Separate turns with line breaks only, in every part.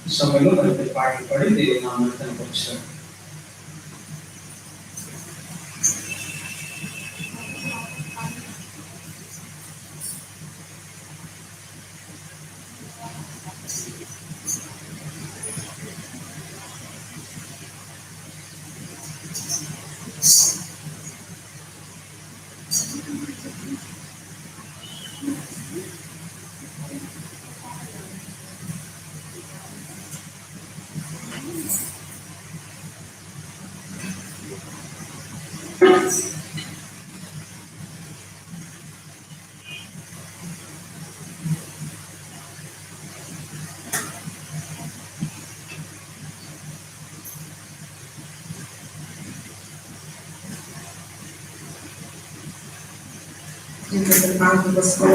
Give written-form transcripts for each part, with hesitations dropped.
సమయంలో మనకి పాటలు దేవుని నామాన్ని కనపరిచారు.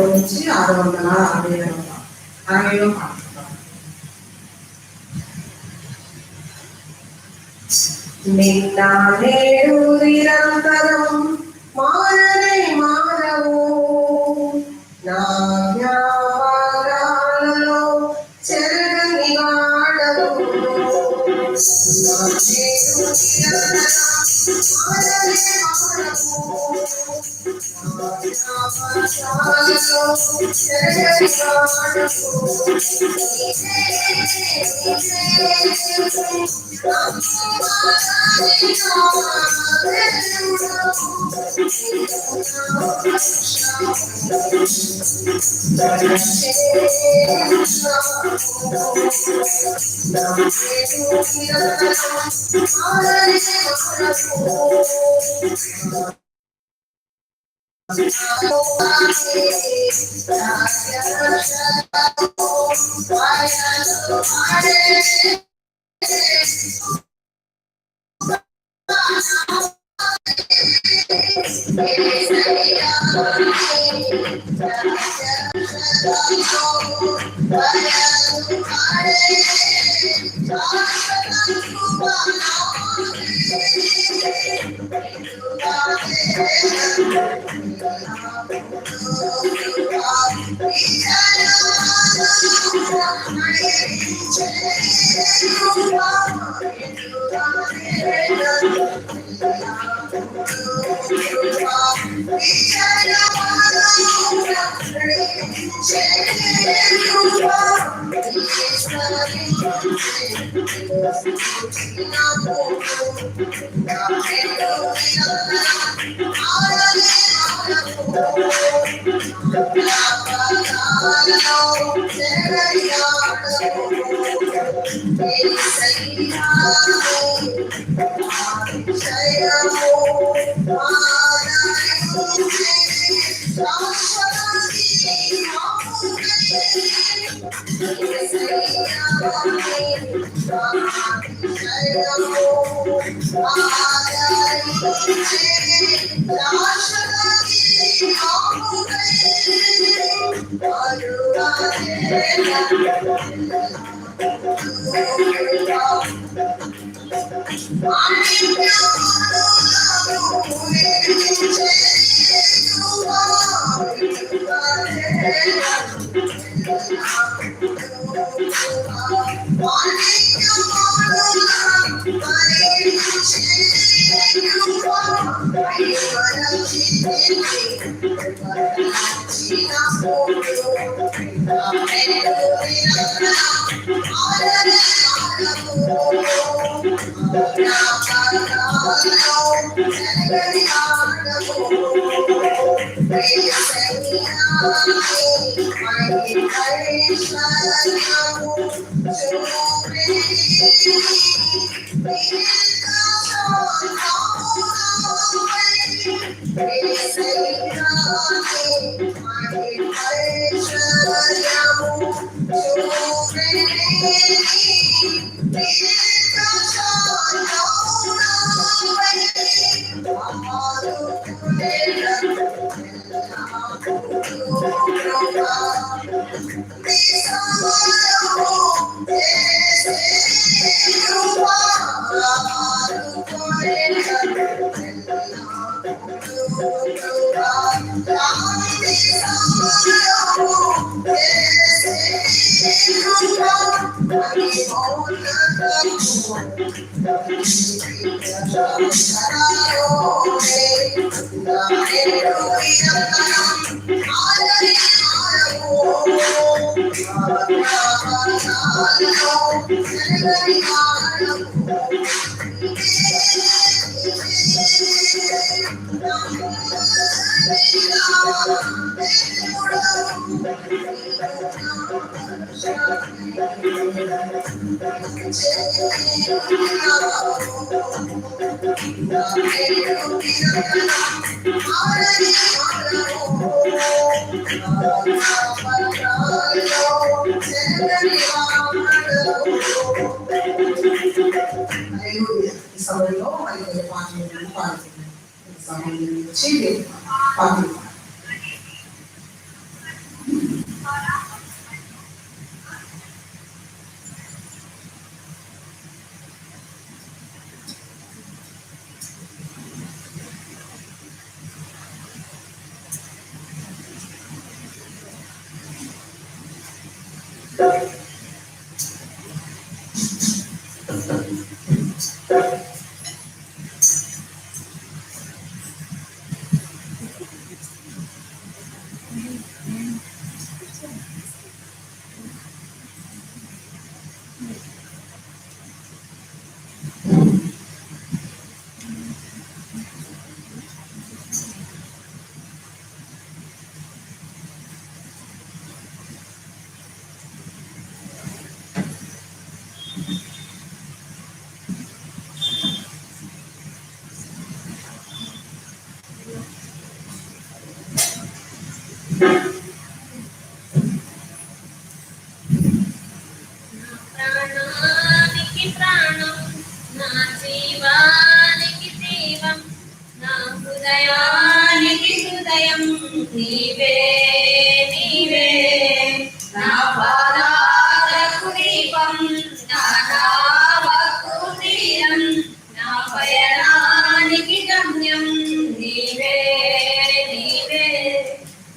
నుంచి 660లో నిన్న నేడు నిరంతరం మారనే మారవు నా జ్ఞాపకాలలో చెరగని వాడవు నా నేడు నిరంతరం మారనే మారవు నా జ్ఞాపకాలలో చెరగని వాడవు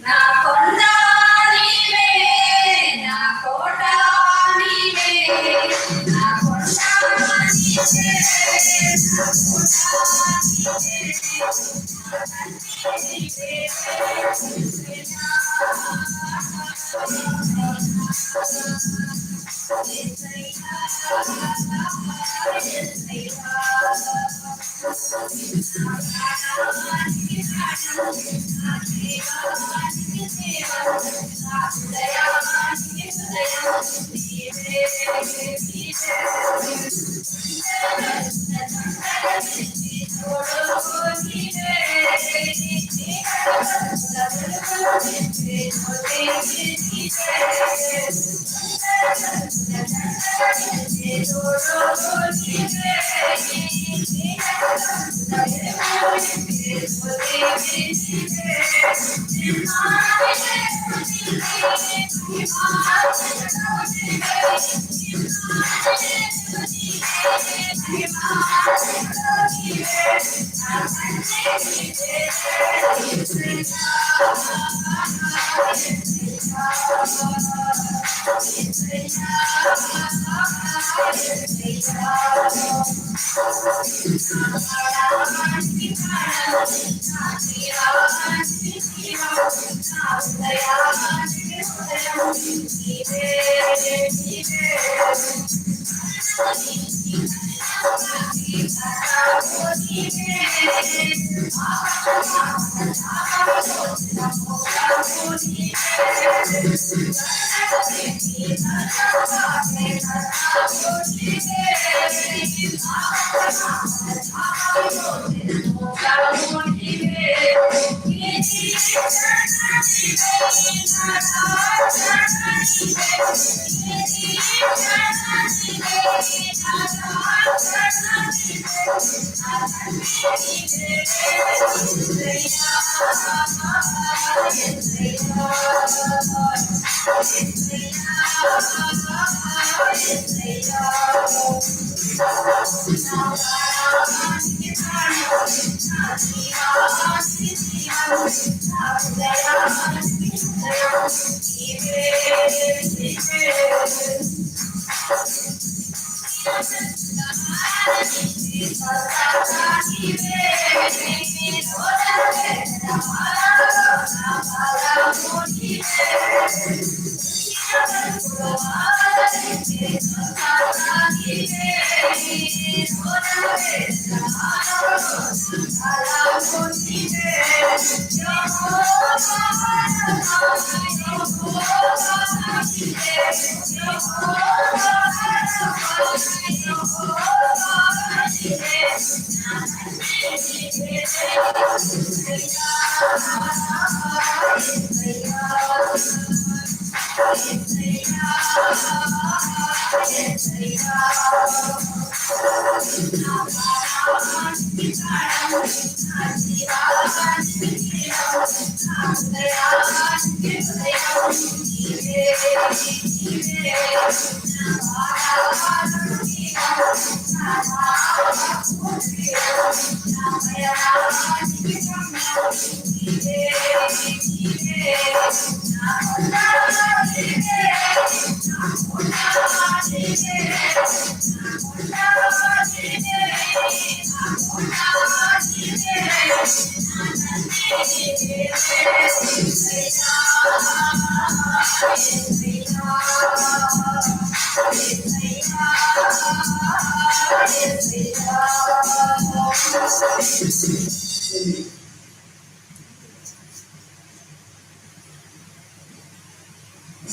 నా కొండ నీవే, నా కోట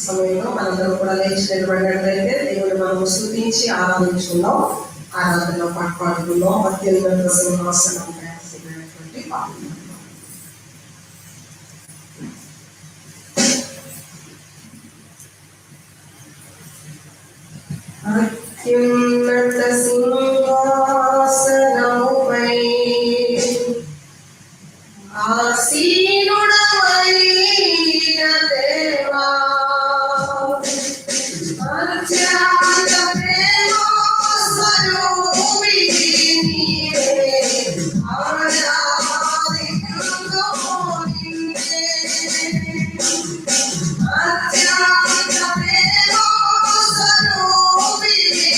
సమయంలో మనందరూ కూడా లేచి నిలబడినట్లయితే దేవుని మనం స్తుతించి ఆరాధించుకుందాం. ఆరాధనలో పాడుకుందాం. అత్యున్నత సింహాసనం వేసినటువంటి పాటలు. అత్యున్నత సింహాసనముపై ఆసీనుడవైన దేవా, అత్యంత ప్రేమ స్వరూపిణి నీవే, ఆరాధికులుగా నిన్నే. అత్యంత ప్రేమ స్వరూపిణి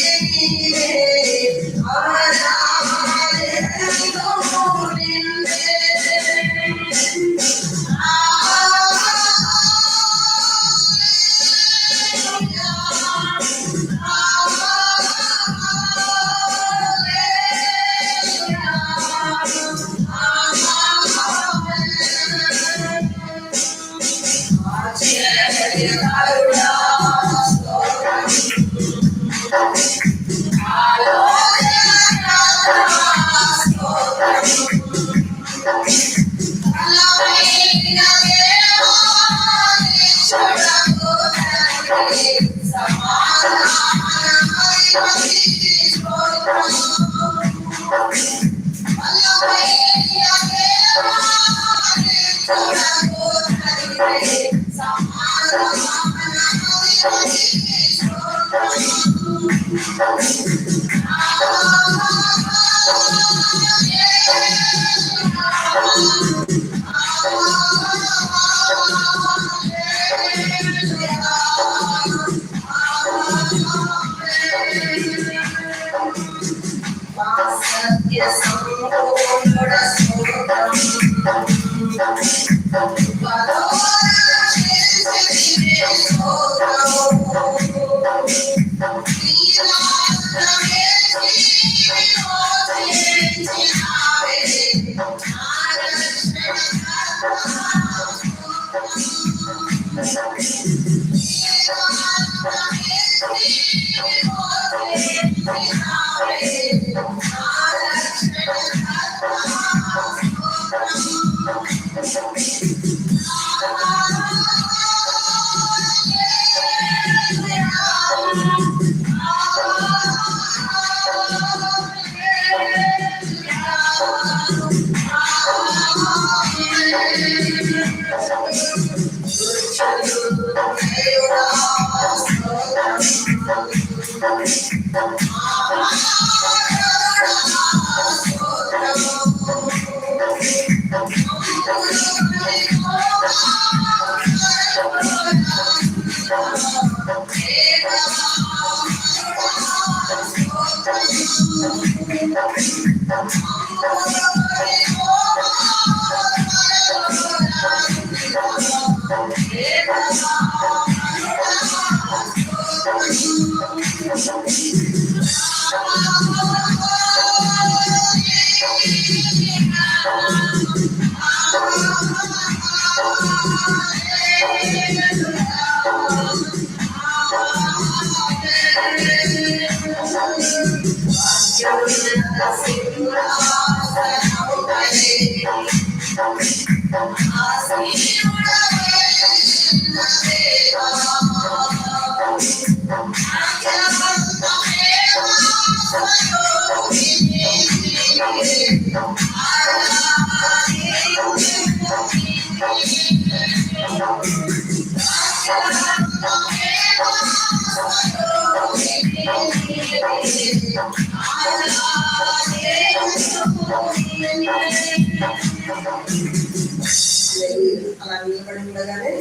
అలా నిలబడి ఉండగానే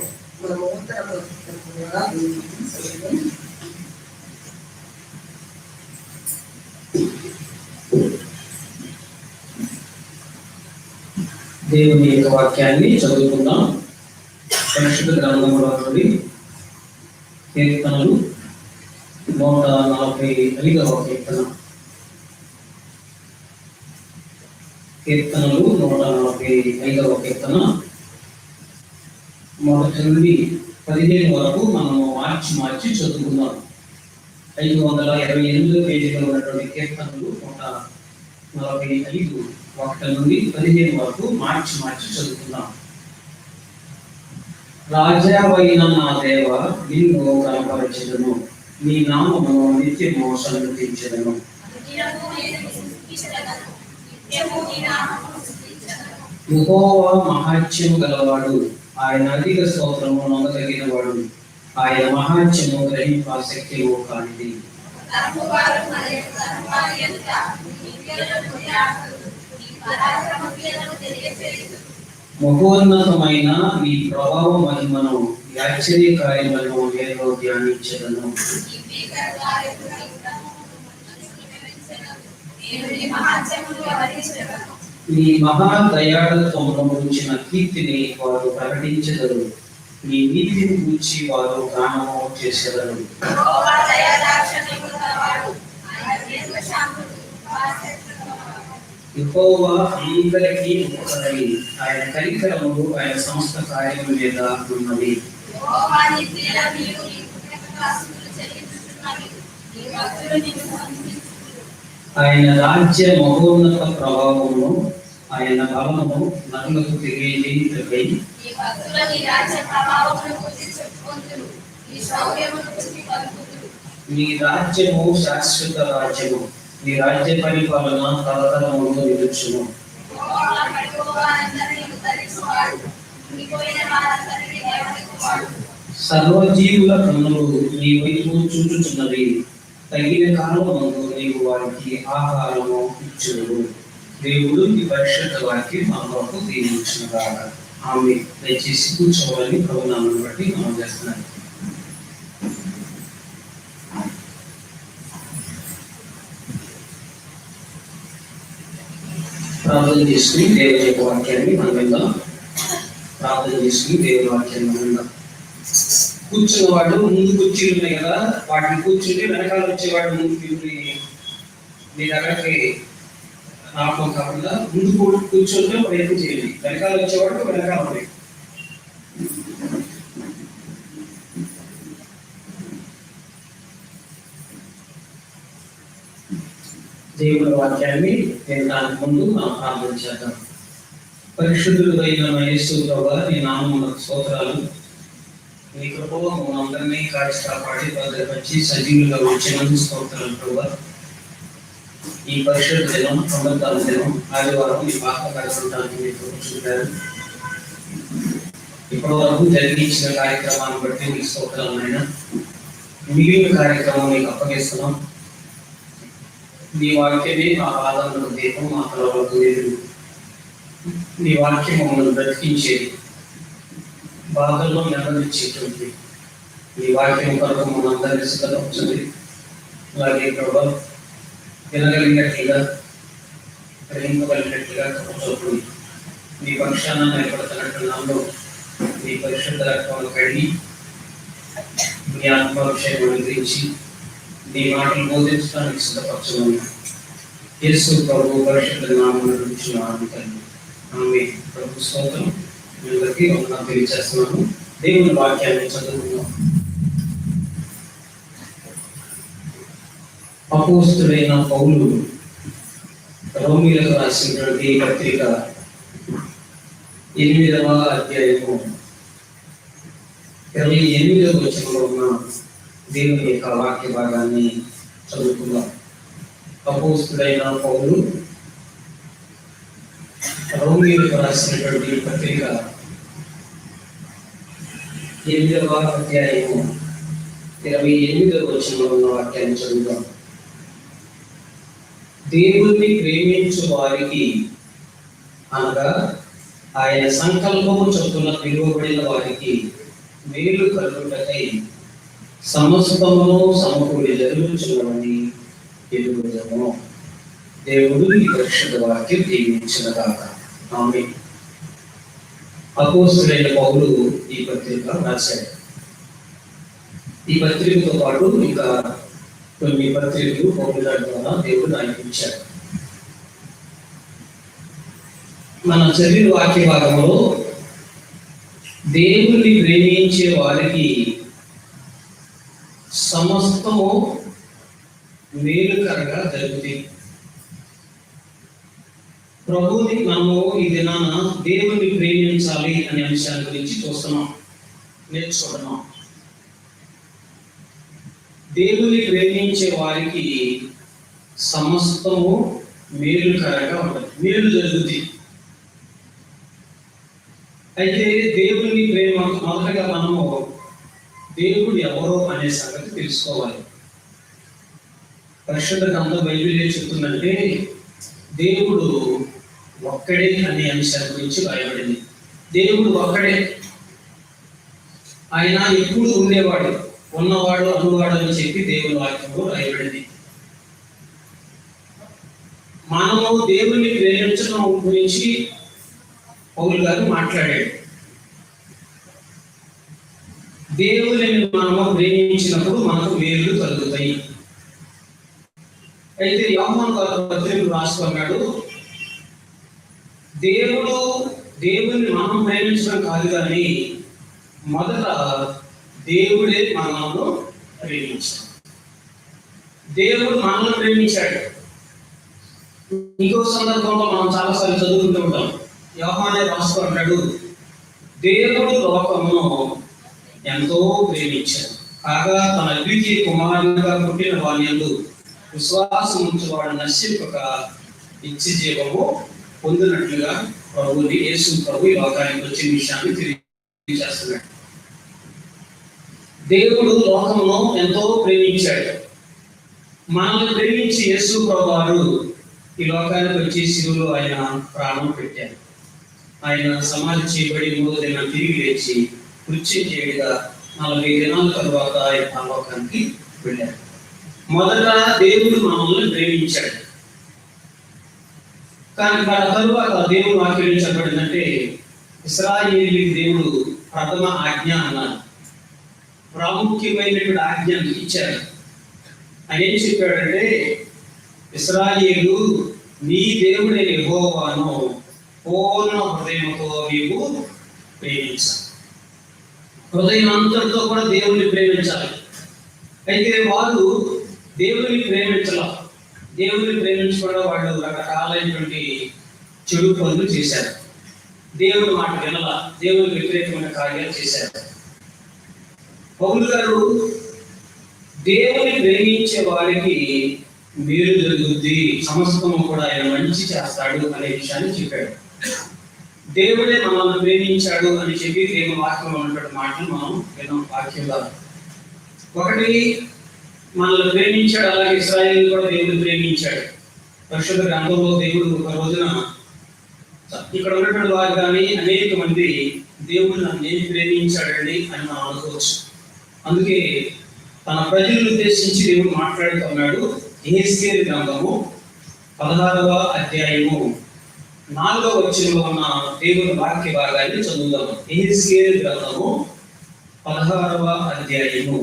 మనము ఉత్తరము
దేవుని యొక్క వాక్యాన్ని చదువుకుందాం. పరిశుద్ధ గ్రంథంలో నుండి కీర్తనలు 145వ కీర్తన. కీర్తనలు 145వ కీర్తన మొదటి నుండి 15 వరకు మనము మార్చి చదువుకుందాం. 528 పేజీలో ఉన్నటువంటి కీర్తనలు 145 1 నుండి 15 వరకు మార్చి చదువుకుందాం. రాజావైన నా దేవ, నిన్ను కనపరచెదను, నీ నామమును నిత్యము సన్నుతించెదను. యెహోవా మహాత్మ్యము గలవాడు, ఆయన అధిక స్తోత్రము నొందదగిన వాడు, ఆయన మహాత్మ్యము గ్రహింప శక్తియు కానిది. మహోన్నతమైన నీ ప్రభావ మహిమను, ఆశ్చర్య కార్యములను నేను ధ్యానించెదను. నీ మహా దయాళత్వమును గురించిన కీర్తిని వారు ప్రకటించెదరు, నీ నీతిని గూర్చి వారు గానము చేసెదరు. యెహోవా అందరికీ ఒకడై, ఆయన కనికరము ఆయన సమస్త కార్యముల మీద ఉన్నది. ఆయన రాజ్య మహోన్నత ప్రభావమును ఆయన బలమును నరులకు తెలియజేయుటకై నీ రాజ్యము శాశ్వత రాజ్యము, నీ రాజ్య పరిపాలన తరతరములు నిలుచును. సర్వజీవుల కన్నులు నీ వైపు చూచుచున్నది, తగిన కాలమందు నీవు వారికి ఆహారము ఇచ్చును. దేవుడు ఈ పరిశుద్ధ వాక్యం మనకు దీవించునుగాక. ఆమె దయచేసి కూర్చోవాలని ప్రభునామను బట్టి మనం చేస్తున్నాం. ప్రార్థన చేసుకుని దేవుని యొక్క వాక్యాన్ని మనం విందాం. ప్రార్థన చేసుకుని దేవుని వాక్యాన్ని మనం విందాం. కూర్చున్న వాడు ముందు కుర్చీలు ఉన్నాయి కదా, వాటిని కూర్చుంటే వెనకాల వచ్చేవాడు ముందుకు మీ దగ్గరకి రావడం కాకుండా ముందు కూర్చుంటే ప్రయత్నం చేయండి. వెనకాల వచ్చేవాడు వెనకాల ఉన్నాయి. దేవుని వాక్యాన్ని వినడానికి ముందు మనం ప్రార్థన చేద్దాం. పరిశుద్ధుడు అయిన యేసు ప్రభువా, నీ నామమునకు స్తోత్రాలు. నీ కృపలో మనందరినీ కాచి కాపాడి భద్రపరిచి సజీవులుగా వచ్చినందుకు స్తోత్రాలు ప్రభువా. ఈ పరిశుద్ధ దినం, పునరుద్ధాన దినం, ఆదివారం ఈ పాత కార్యక్రమానికి మీరు చూపారు. ఇప్పటి వరకు జరిగించిన కార్యక్రమాన్ని బట్టి మీకు స్తోత్రాలు నాయన. మిగిలిన కార్యక్రమం మీకు అప్పగిస్తున్నాం. నీ వాక్యమే మా పాదాలకు దీపం, మా తలలకు వెలుగు. నీ వాక్యం మమ్మల్ని బ్రతికించేది, బాధల్లో నెమ్మదించేటువంటి నీ వాక్యం కొరకు మనందరినీ సిద్ధపరచండి. అలాగే ప్రభావ వినగలిగినట్లుగా, గ్రహింపగలిగినట్లుగా చూపుడు నీ పక్షాన ఏర్పడుతున్నట్టు నాలో నీ పరిశుద్ధ రక్తం కడిగి నీ ఆత్మ విషయం అనుగ్రహించి నీ మాటలు బోధించడానికి సిద్ధపరచమని యేసు ప్రభు పరిశుద్ధ నామమున అడుగుచున్నాను తండ్రి. ఆమె ప్రభు స్తోత్రం. అందరికీ వందనాలు తెలియజేస్తున్నాను. దేవుని వాక్యాన్ని చదువుకుందాం. అపోస్తుడైన పౌలు రోమీయులకు రాసినటువంటి పత్రిక 8వ అధ్యాయము 28వ వచనంలో ఉన్న దేవుని యొక్క వాక్య భాగాన్ని చదువుకుందాం. అపోస్తుడైన పౌలు రోమీయులకు రాసినటువంటి పత్రిక 8వ అధ్యాయము 28వ వచనంలో ఉన్న వాక్యాన్ని చదువుదాం. దేవుణ్ణి ప్రేమించు వారికి, అనగా ఆయన సంకల్పము చొప్పున పిలువబడిన వారికి మేలు కలుగుటకై సమస్తమును సమకూడి జరుగుచున్నవని ఎదుగుదము. దేవుడు ఈ పరిశుద్ధ వాక్యం దీవించునుగాక. ఆమేన్. అపోస్తలుడైన పౌలు ఈ పత్రిక రాశాడు. ఈ పత్రికతో పాటు ఇంకా కొన్ని పత్రికలు పౌలు గారి ద్వారా దేవుడు ఆయనకు ఇచ్చాడు. మన చదివిన వాక్య భాగంలో దేవుణ్ణి ప్రేమించే వారికి సమస్తము మేలుకరంగా జరుగుతుంది. ప్రభుని మనము ఈ దినాన దేవుణ్ణి ప్రేమించాలి అనే అంశాల గురించి చూస్తున్నాం, నేర్చుకుంటున్నాం. దేవుని ప్రేమించే వారికి సమస్తము మేలుకరంగా ఉంటుంది, మేలు జరుగుతుంది. అయితే దేవుని ప్రేమ మొదటగా మనము దేవుడు ఎవరో అనే సంగతి తెలుసుకోవాలి. పరిశుద్ధ గ్రంథం బైబిల్ చెప్తుందంటే దేవుడు ఒక్కడే అనే అంశాల గురించి రాయబడింది. దేవుడు ఒక్కడే, ఆయన ఎప్పుడు ఉండేవాడు, ఉన్నవాడు, అనువాడు అని చెప్పి దేవుని వాక్యంలో రాయబడింది. మనము దేవుని ప్రేమించడం గురించి పౌలు గారు మాట్లాడాడు. దేవుని మనము ప్రేమించినప్పుడు మనకు మేలు కలుగుతాయి. అయితే యోహాను గారు పత్రికలు రాస్తున్నాడు, దేవుని మనం ప్రేమించడం కాదు కానీ మొదట దేవుడే మనల్ని ప్రేమించాడు. దేవుడు మనల్ని ప్రేమించాడు. ఇంకో సందర్భంలో మనం చాలాసార్లు చదువుకుంటూ ఉంటాం. యోహానే రాసుకుంటాడు, దేవుడు లోకమును ఎంతో ప్రేమించాడు కాగా తన ద్వితీయ కుమారునిగా పుట్టిన వాని యందు విశ్వాసం ఉంచువాడు నశింపక నిత్య జీవము పొందినట్లుగా ప్రభుని యేసు ప్రభు ఈ లోకానికి వచ్చిన విషయాన్ని తెలియజేస్తున్నాడు. దేవుడు లోకమును ఎంతో ప్రేమించాడు. మనల్ని ప్రేమించి యేసు ప్రభు వారు ఈ లోకానికి వచ్చి శిలువలో ఆయన ప్రాణం పెట్టారు. ఆయన సమాధి చేయబడి 3వ దినం తిరిగి లేచి కృత్యజేయుడిగా 40 దినాల తర్వాత ఆయన పరలోకానికి వెళ్ళారు. మొదట దేవుడు మనల్ని ప్రేమించాడు. కానీ దాని తరువాత దేవుడు వాక్యం చెప్పబడిందంటే ఇశ్రాయేలీయులకు దేవుడు ప్రథమ ఆజ్ఞ అన్నారు. ప్రాముఖ్యమైనటువంటి ఆజ్ఞను ఇచ్చారు. ఆయన ఏం చెప్పాడంటే, ఇశ్రాయేలు నీ దేవుడైన యెహోవాను పూర్ణ హృదయంతో నీవు ప్రేమించాలి. హృదయం అంతటితో కూడా దేవుని ప్రేమించాలి. అయితే వారు దేవుని ప్రేమించాల. దేవుని ప్రేమించకుండా వాళ్ళు రకరకాలైనటువంటి చెడు పనులు చేశారు. దేవుని మాట వినల, దేవుని వ్యతిరేకమైన కార్యాలు చేశారు. పౌలు గారు దేవుని ప్రేమించే వారికి మేలు జరుగుద్ది, సమస్తము కూడా ఆయన మంచి చేస్తాడు అనే విషయాన్ని చెప్పాడు. దేవుడే మనల్ని ప్రేమించాడు అని చెప్పి దేవుని వాక్యంలో ఉన్నటువంటి మాటలు మనం విన్నాం. వాక్యంలో ఒకటి, మనల్ని ప్రేమించాడు, అలాగే ఇశ్రాయేలు కూడా దేవుడు ప్రేమించాడు. పరిశుద్ధ గ్రంథంలో దేవుడు ఒక రోజున ఇక్కడ ఉన్నటువంటి వారు కానీ అనేక మంది దేవుడు నన్ను ఏం ప్రేమించాడండి అని మనం అనుకోవచ్చు. అందుకే తన ప్రజలను ఉద్దేశించి దేవుడు మాట్లాడుతున్నాడు. యెహెజ్కేలు గ్రంథము 16వ అధ్యాయము 4వ వచనంలో ఉన్న దేవుని వాక్య భాగాన్ని చదువుదాం. యెహెజ్కేలు గ్రంథము 16వ అధ్యాయము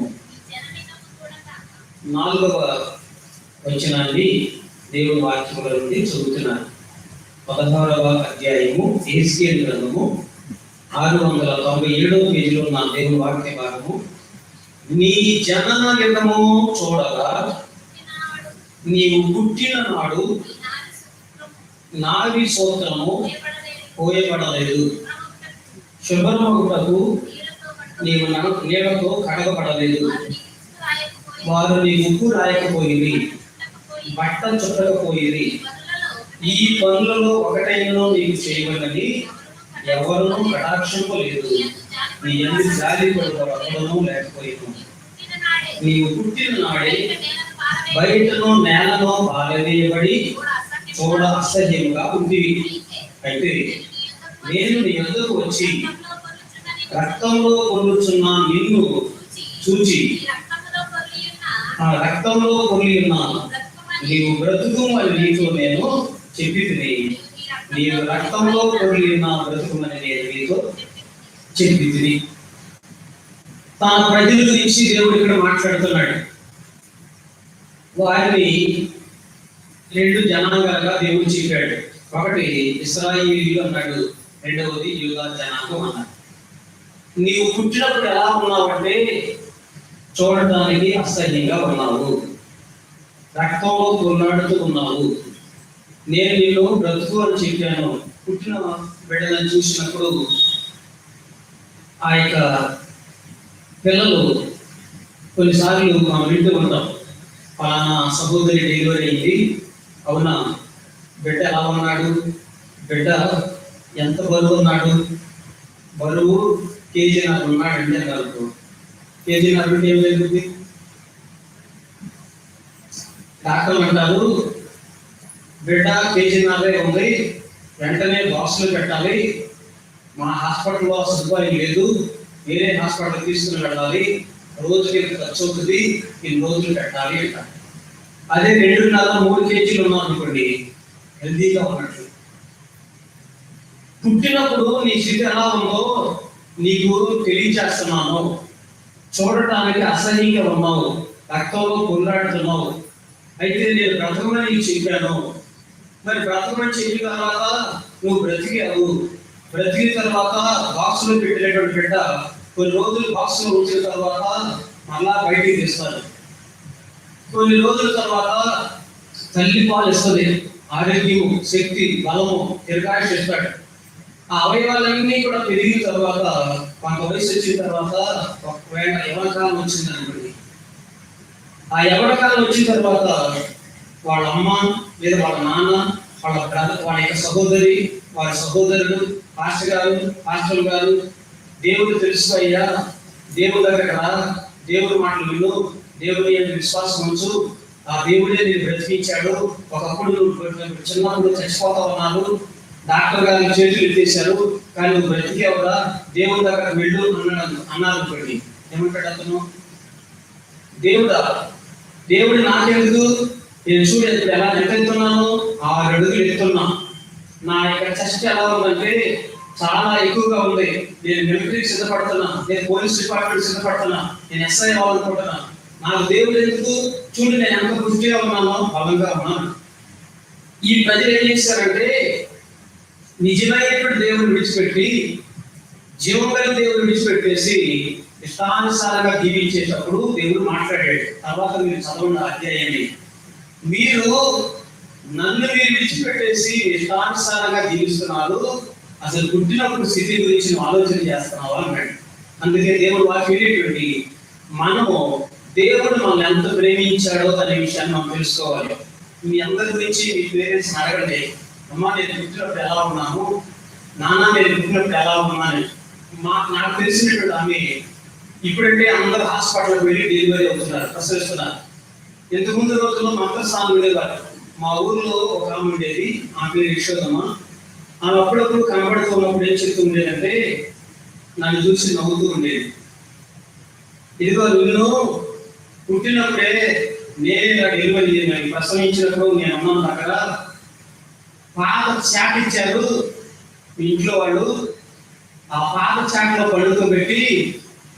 4వ వచనాన్ని దేవుని వాక్యముల నుండి చదువుతున్నారు. 16వ అధ్యాయము యెహెజ్కేలు గ్రంథము 697వ పేజీలో ఉన్న దేవుని వాక్య భాగము. నీ జనన దినము చూడగా నీవు పుట్టిన నాడు నావి సూత్రము పోయబడలేదు, శుభ్రమగుటకు నీవు నీళ్లతో కడగబడలేదు, వారు నీ ముక్కు రాయకపోయింది, బట్ట చుట్టకపోయింది. ఈ పనులలో ఒకటైనను నీకు చేయబడినది ఎవరూ కటాక్షింపలేదు, నీ ఎందుకు జాలి పడుకోవడము లేకపోయిను. నీవు పుట్టిన నాడే బయటను నేలను పారవేయబడి చూడ అసహ్యంగా ఉంది. అయితే నేను నీ ఎదురు వచ్చి రక్తంలో పొర్లుచున్న నిన్ను చూచి ఆ రక్తంలో పొర్లి ఉన్నాను, నీవు బ్రతుకు అని నీతో నేను చెప్పితిని. నీవు రక్తంలో పొర్లి ఉన్న బ్రతుకుమని నేను నీతో చెప్పితిని. తన ప్రజల గురించి దేవుడు ఇక్కడ మాట్లాడుతున్నాడు. వారిని 2 జనాంగాలుగా దేవుడు చెప్పాడు. ఒకటి ఇశ్రాయేలీయులు అన్నాడు, రెండవది యూదా జనాంగం అన్నాడు. నీవు పుట్టినప్పుడు ఎలా ఉన్నావంటే చూడటానికి అసహ్యంగా ఉన్నావు, రక్తంలో కొన్నాడుతూ ఉన్నావు. నేను నిన్ను బ్రతుకు అని చెప్పాను. పుట్టిన బిడ్డలను చూసినప్పుడు ఆ యొక్క పిల్లలు కొన్నిసార్లు మనం వింటూ ఉంటాం, ఫలానా సహోదరి డెలివరీ అయింది, అవునా, బిడ్డ ఎలా ఉన్నాడు, బిడ్డ ఎంత బరువు ఉన్నాడు, బరువు కేజీన్నర ఉన్నాడు అంటే అనుకో, కేజీన్నర అంటే ఏం జరుగుతుంది? డాక్టర్లు అంటారు బిడ్డ కేజీన్నరే ఉంది, వెంటనే బాక్సులు పెట్టాలి, మా హాస్పిటల్లో సదుపాయం లేదు, వేరే హాస్పిటల్ తీసుకుని వెళ్ళాలి, రోజుకి ఖర్చు అవుతుంది, ఇన్ని రోజులు పెట్టాలి అంటారు. అదే 2.5-3 కేజీలు ఉన్నాం అనుకోండి, హెల్దీగా ఉన్నట్లు. పుట్టినప్పుడు నీ స్థితి ఎలా ఉందో నీకు తెలియచేస్తున్నాను. చూడటానికి అసహ్యంగా ఉన్నావు, రక్తంలో కొల్లాడుతున్నావు. అయితే నేను బ్రతకమని చెప్పాను. మరి బ్రతకమని చెప్పిన తర్వాత నువ్వు బ్రతికావు. బ్రతికిన తర్వాత బాక్సులో పెట్టినటువంటి బిడ్డ కొన్ని రోజులు బాక్సులో ఉంచిన తర్వాత మళ్ళా బయటికి తీస్తారు. కొన్ని రోజుల తర్వాత తల్లి పాలు ఇస్తుంది, ఆరోగ్యము, శక్తి, బలము, తిరగాశ ఇస్తాడు. ఆ అవయవాలన్నీ కూడా పెరిగిన తర్వాత కొంత వయసు వచ్చిన తర్వాత ఒకవేళ యవనకాలం వచ్చింది అనుకోండి. ఆ యవనకాలం వచ్చిన తర్వాత వాళ్ళ అమ్మ లేదా వాళ్ళ నాన్న, వాళ్ళ బ్రదర్, వాళ్ళ యొక్క సహోదరి, వాళ్ళ సహోదరుడు, పాస్టర్ గారు దేవుడు తెలుసు అయ్యా, దేవుడి దగ్గర రా, దేవుడి మాటలు విను, దేవుడి యొక్క విశ్వాసం ఉంచు, ఆ దేవుడే నేను బ్రతికించాడు, ఒకప్పుడు నువ్వు చిన్నప్పుడు చచ్చిపోతా ఉన్నాను, డాక్టర్ గారు చేతులు ఎత్తేశారు, కానీ నువ్వు బ్రతికేవరా, దేవుడి దగ్గర వెళ్ళు అన్నారు అనుకోండి. ఏమంటాడు అతను? దేవుడు నాకెందుకు, నేను చూడలేదు ఎలా ఎంత ఎత్తున్నాను, 6 అడుగులు ఎత్తున్నా, నా యొక్క చెస్ట్ ఎలా ఉందంటే చాలా ఎక్కువగా ఉంది, నేను మిలిటరీకి సిద్ధపడుతున్నా, నేను పోలీస్ డిపార్ట్మెంట్ సిద్ధపడుతున్నా, నేను ఎస్ఐ అవ్వాలనుకుంటున్నా, నాకు దేవుడు ఎందుకు, చూడు నేను ఎంత పుష్టిగా ఉన్నానో, బలంగా ఉన్నాను. ఈ ప్రజలు ఏం చేశారంటే నిజమైనటువంటి దేవుడిని విడిచిపెట్టి జీవం గల దేవుడిని విడిచిపెట్టేసి ఇష్టానుసారంగా జీవించేటప్పుడు దేవుడు మాట్లాడాడు. తర్వాత మీరు చదవండి అధ్యాయాన్ని. మీరు నన్ను విడిచిపెట్టేసి ఇష్టానుసారంగా జీవిస్తున్నారు, అసలు పుట్టినప్పుడు స్థితి గురించి ఆలోచన చేస్తున్నావా అన్నాడు. అందుకే దేవుడు వాక్యం మనము దేవుడు మనల్ని ఎంత ప్రేమించాడో అనే విషయాన్ని మనం తెలుసుకోవాలి. మీ అందరి గురించి మీ పేరెంట్స్ అడగండి, అమ్మ నేను పుట్టినప్పుడు ఎలా ఉన్నాను, నాన్న నేను పుట్టినప్పుడు ఎలా ఉన్నాను. నాకు తెలిసినటువంటి ఆమె ఇప్పుడంటే అందరూ హాస్పిటల్కి వెళ్ళి డెలివరీ అవుతున్నారు, ప్రసవిస్తున్నారు. ఇంతకుముందు రోజుల్లో మంత్రస్థానం ఉండేవారు. మా ఊర్లో ఒక ఆమె ఉండేది, ఆమె పేరు యశోదమ్మ. ఆమె అప్పుడప్పుడు కనబడుతూ ఉన్నప్పుడు ఏం చెప్తూ ఉండేదంటే నన్ను చూసి నవ్వుతూ ఉండేది. ఇదిగో నిన్ను పుట్టినప్పుడే నేనే డెలివరీ చేయమని, ప్రసవించినప్పుడు నేను అన్నాను అక్కడ పాత చాట్ ఇచ్చారు మీ ఇంట్లో వాళ్ళు, ఆ పాత చాట్లో పడుకోబెట్టి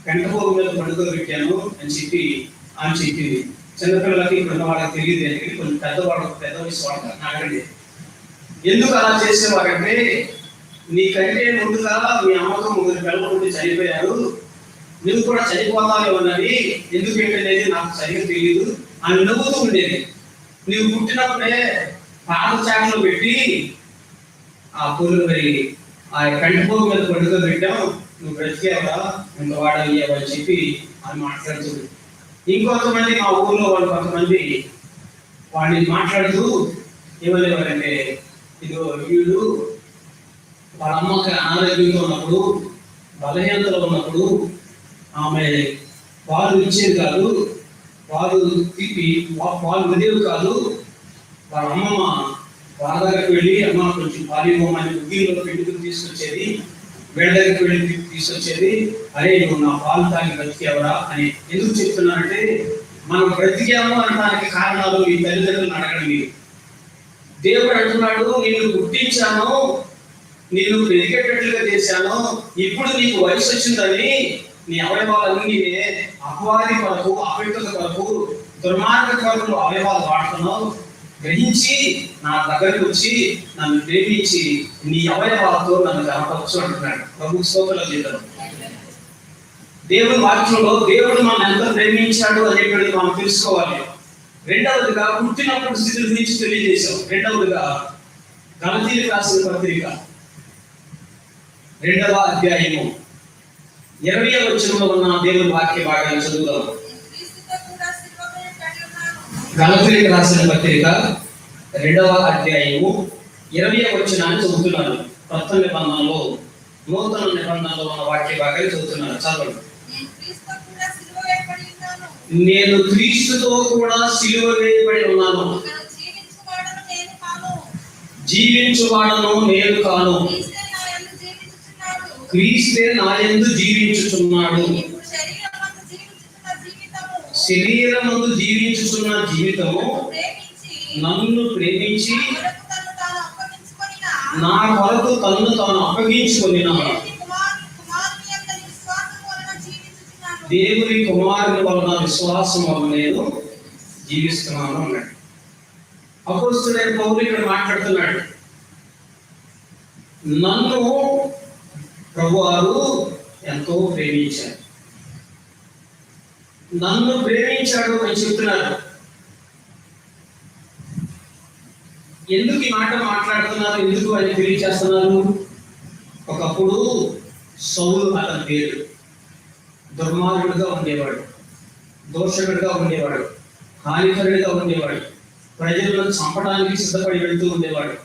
పెంటపోగు మీద పడుకోబెట్టాను అని చెప్పి ఆమె చెప్పింది. చిన్నపిల్లలకి ఇప్పుడు వాళ్ళకి తెలియదు అని, కొంచెం పెద్ద వయసు వాళ్ళకి అడగండి. ఎందుకు అలా చేసేవారంటే నీకంటే ముందుగా మీ అమ్మకు 3 పిల్లలు చనిపోయారు, నువ్వు కూడా చనిపోతావు అన్నది ఎందుకంటే నాకు సరిగ్గా తెలియదు అని నవ్వుతూ ఉండేది. నువ్వు పుట్టినప్పుడే పాత చాట్లో పెట్టి ఆ పూలు మరి ఆ కంటిపోగు మీద పడుకోబెట్టాం, నువ్వు బ్రతికేవా, ఇంత వాడయ్యావా అని చెప్పి అని మాట్లాడుతుంది. ఇంకొంతమంది మా ఊర్లో వాళ్ళు కొంతమంది వాడిని మాట్లాడుతూ ఏమనేవారంటే ఇదిగో వీళ్ళు వాళ్ళ అమ్మకి అనారోగ్యంగా ఉన్నప్పుడు, బలహీనతలో ఉన్నప్పుడు ఆమె పాలు ఇచ్చేది కాదు, పాలు వినేవి కాదు. వాళ్ళ అమ్మమ్మ వాళ్ళ దగ్గరికి వెళ్ళి అమ్మ కొంచెం పాలు ఇవ్వమని ఉగ్గిలో పెట్టుకుని తీసుకొచ్చేది, వేళ్ళ దగ్గరికి వెళ్ళి తీసుకొచ్చేది. అరే నువ్వు నా పాలు తాగి బ్రతికేవరా అని. ఎందుకు చెప్తున్నానంటే మనం బ్రతికాము అనడానికి కారణాలు ఈ తల్లిదండ్రులను అడగండి. దేవుడు అంటున్నాడు, నేను పుట్టించాను, నేను పెరిగేటట్లుగా చేశాను, ఇప్పుడు నీకు వయసు వచ్చిందని నీ అవయవాలన్నీ అపవాది కొరకు, అపవిత్రత కొరకు, దుర్మార్గ కొరకు అవయవాలు వాడుతున్నావు, గ్రహించి నా దగ్గరికి వచ్చి నన్ను ప్రేమించి నీ అవయవాలతో నన్ను కనపరచు అంటున్నాడు. ప్రభు స్తోత్రాలు చేద్దాం. దేవుని వాక్యంలో దేవుడు మనం ఎంత ప్రేమించాడు అనేటువంటిది మనం తెలుసుకోవాలి. రెండవదిగా పుట్టినప్పుడు స్థితి గురించి తెలియజేశాం. రెండవదిగా గలతీయులకు రాసిన పత్రిక 2వ అధ్యాయము 20వ వచనంలో ఉన్న దేవుని వాక్య భాగాన్ని చదువుదాం. గలతీయులకు రాసిన పత్రిక 2వ అధ్యాయము 20వ వచనాన్ని చదువుతున్నాను. కొత్త నిబంధనలో, నూతన నిబంధనలో ఉన్న వాక్య భాగాన్ని చదువుతున్నాను. చదవండి. నేను క్రీస్తుతో కూడా సిలువ వేయబడి ఉన్నాను, జీవించువాడను నేను కాను, క్రీస్తే నా యందు జీవించుచున్నాడు. శరీరమందు జీవించుచున్న జీవితము నన్ను ప్రేమించి నా కొరకు తన్ను తాను అప్పగించుకొనిన దేవుని కుమారుని వలన విశ్వాసం వలన నేను జీవిస్తున్నాను అన్నాడు. అపోస్తలుడైన పౌలు ఇక్కడ మాట్లాడుతున్నాడు. నన్ను ప్రభువారు ఎంతో ప్రేమించాడు, నన్ను ప్రేమించాడు అని చెప్తున్నారు. ఎందుకు ఈ మాట మాట్లాడుతున్నారు, ఎందుకు అని తెలియచేస్తున్నారు? ఒకప్పుడు సౌలు అతని పేరు, దుర్మార్గుడిగా ఉండేవాడు, దోషకుడిగా ఉండేవాడు, హానికరుడిగా ఉండేవాడు, ప్రజలను చంపడానికి సిద్ధపడి వెళ్తూ ఉండేవాడు,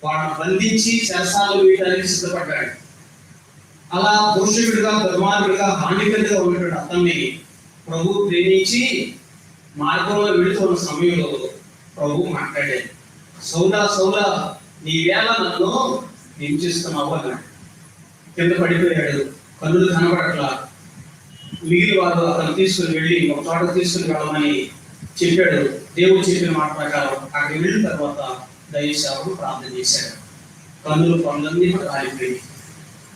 వాడిని బంధించి చెరసాలలో వేయడానికి సిద్ధపడ్డాడు. అలా దోషకుడిగా, దుర్మార్గుడిగా, హానికరుడిగా ఉన్నటువంటి అతన్ని ప్రభు ప్రేమించి మార్గంలో వెళుతున్న సమయంలో ప్రభు మాట్లాడాడు, సౌలా సౌలా నీ వేళ నన్ను హింసిస్తున్నావు అన్నాడు. కింద పడిపోయాడు, కన్నులు కనబడట్లా. మిగిలిన వారు అతను తీసుకుని వెళ్ళి ఒక చోట తీసుకుని వెళ్ళమని చెప్పాడు. దేవుడు చెప్పిన మాట ప్రకారం అక్కడికి వెళ్ళిన తర్వాత దైవసేవకుడు ప్రార్థన చేశాడు. కన్నులు పనులన్నీ కూడా రాలిపోయి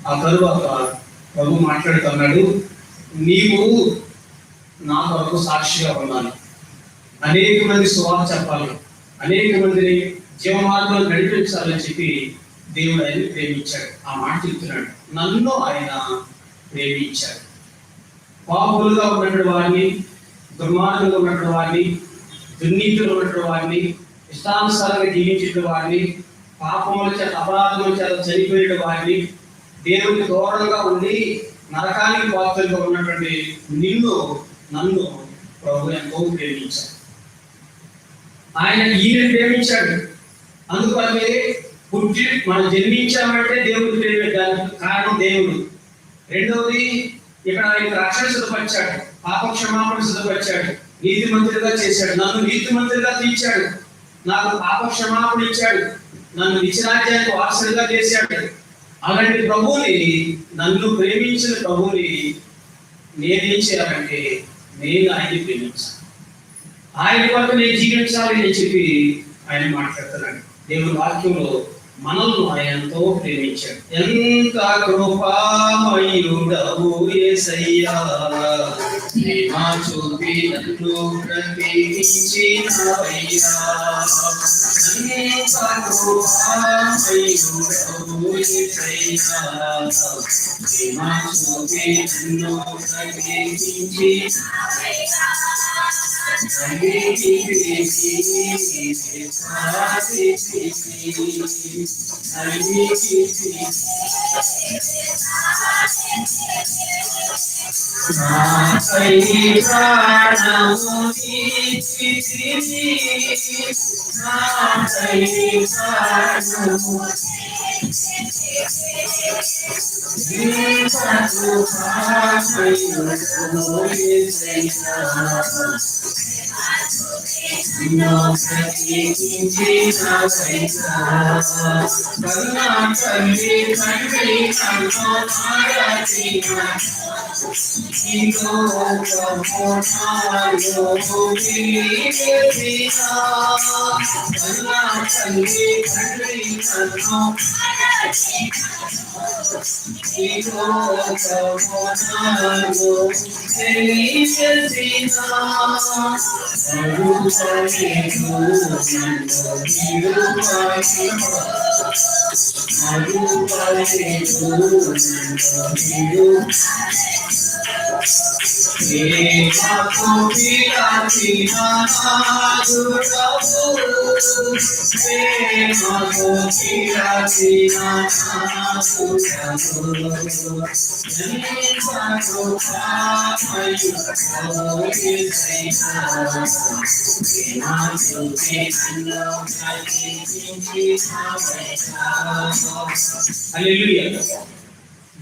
ఆ తరువాత ప్రభు మాట్లాడుతున్నాడు, నీవు నా కొరకు సాక్షిగా ఉండాలి, అనేక మంది సువార్త చెప్పాలి, అనేక మందిని జీవమార్గంలో నడిపించాలని చెప్పి దేవుడు ఆయన్ని ప్రేమించాడు. ఆ మాట చెప్తున్నాడు, నన్ను ఆయన ప్రేమించాడు. పాపులుగా ఉన్నటువంటి వారిని, దుర్మార్గంగా ఉన్నటువంటి వారిని, దుర్నీతిలో ఉన్నటువంటి వారిని, ఇష్టానుసారంగా జీవించిన వారిని, పాపముల చేత అపరాధముల చేత చనిపోయిన వారిని, దేవుడికి దూరంగా ఉండి నరకానికి పాత్రలుగా ఉన్నటువంటి నన్ను ప్రభు ఎంతో ప్రేమించాడు. ఈయన ప్రేమించాడు. అందుకని పుట్టి మనం జన్మించామంటే దేవుడు ప్రేమించడానికి కారణం దేవుడు. రెండవది, ఇక్కడ ఆయన రక్షణ సిద్ధపరిచాడు, పాప క్షమాపణ సిద్ధపరిచాడు, నీతి మంత్రిగా చేశాడు, నన్ను నీతి మంత్రిగా తీర్చాడు, నాకు పాప క్షమాపణ ఇచ్చాడు, నన్ను నిత్యరాజ్యానికి వారసుడిగా చేశాడు. అలాంటి ప్రభువుని, నన్ను ప్రేమించిన ప్రభువుని నేనేం చేయాలంటే నేను ఆయన్ని ప్రేమించాను, ఆయన కొరకు నేను జీవించాలి అని చెప్పి ఆయన మాట్లాడుతున్నాడు. దేవుని వాక్యంలో మనల్ని ఆయన ఎంతో ప్రేమించాడు. ఎంత కృపామయుడవు యేసయ్యా, ప్రేమ చూపి నన్ను ప్రేమించినవయ్యా. ఎంత కృపామయుడవు యేసయ్యా, ప్రేమ చూపి నన్ను ప్రేమించినవయ్యా.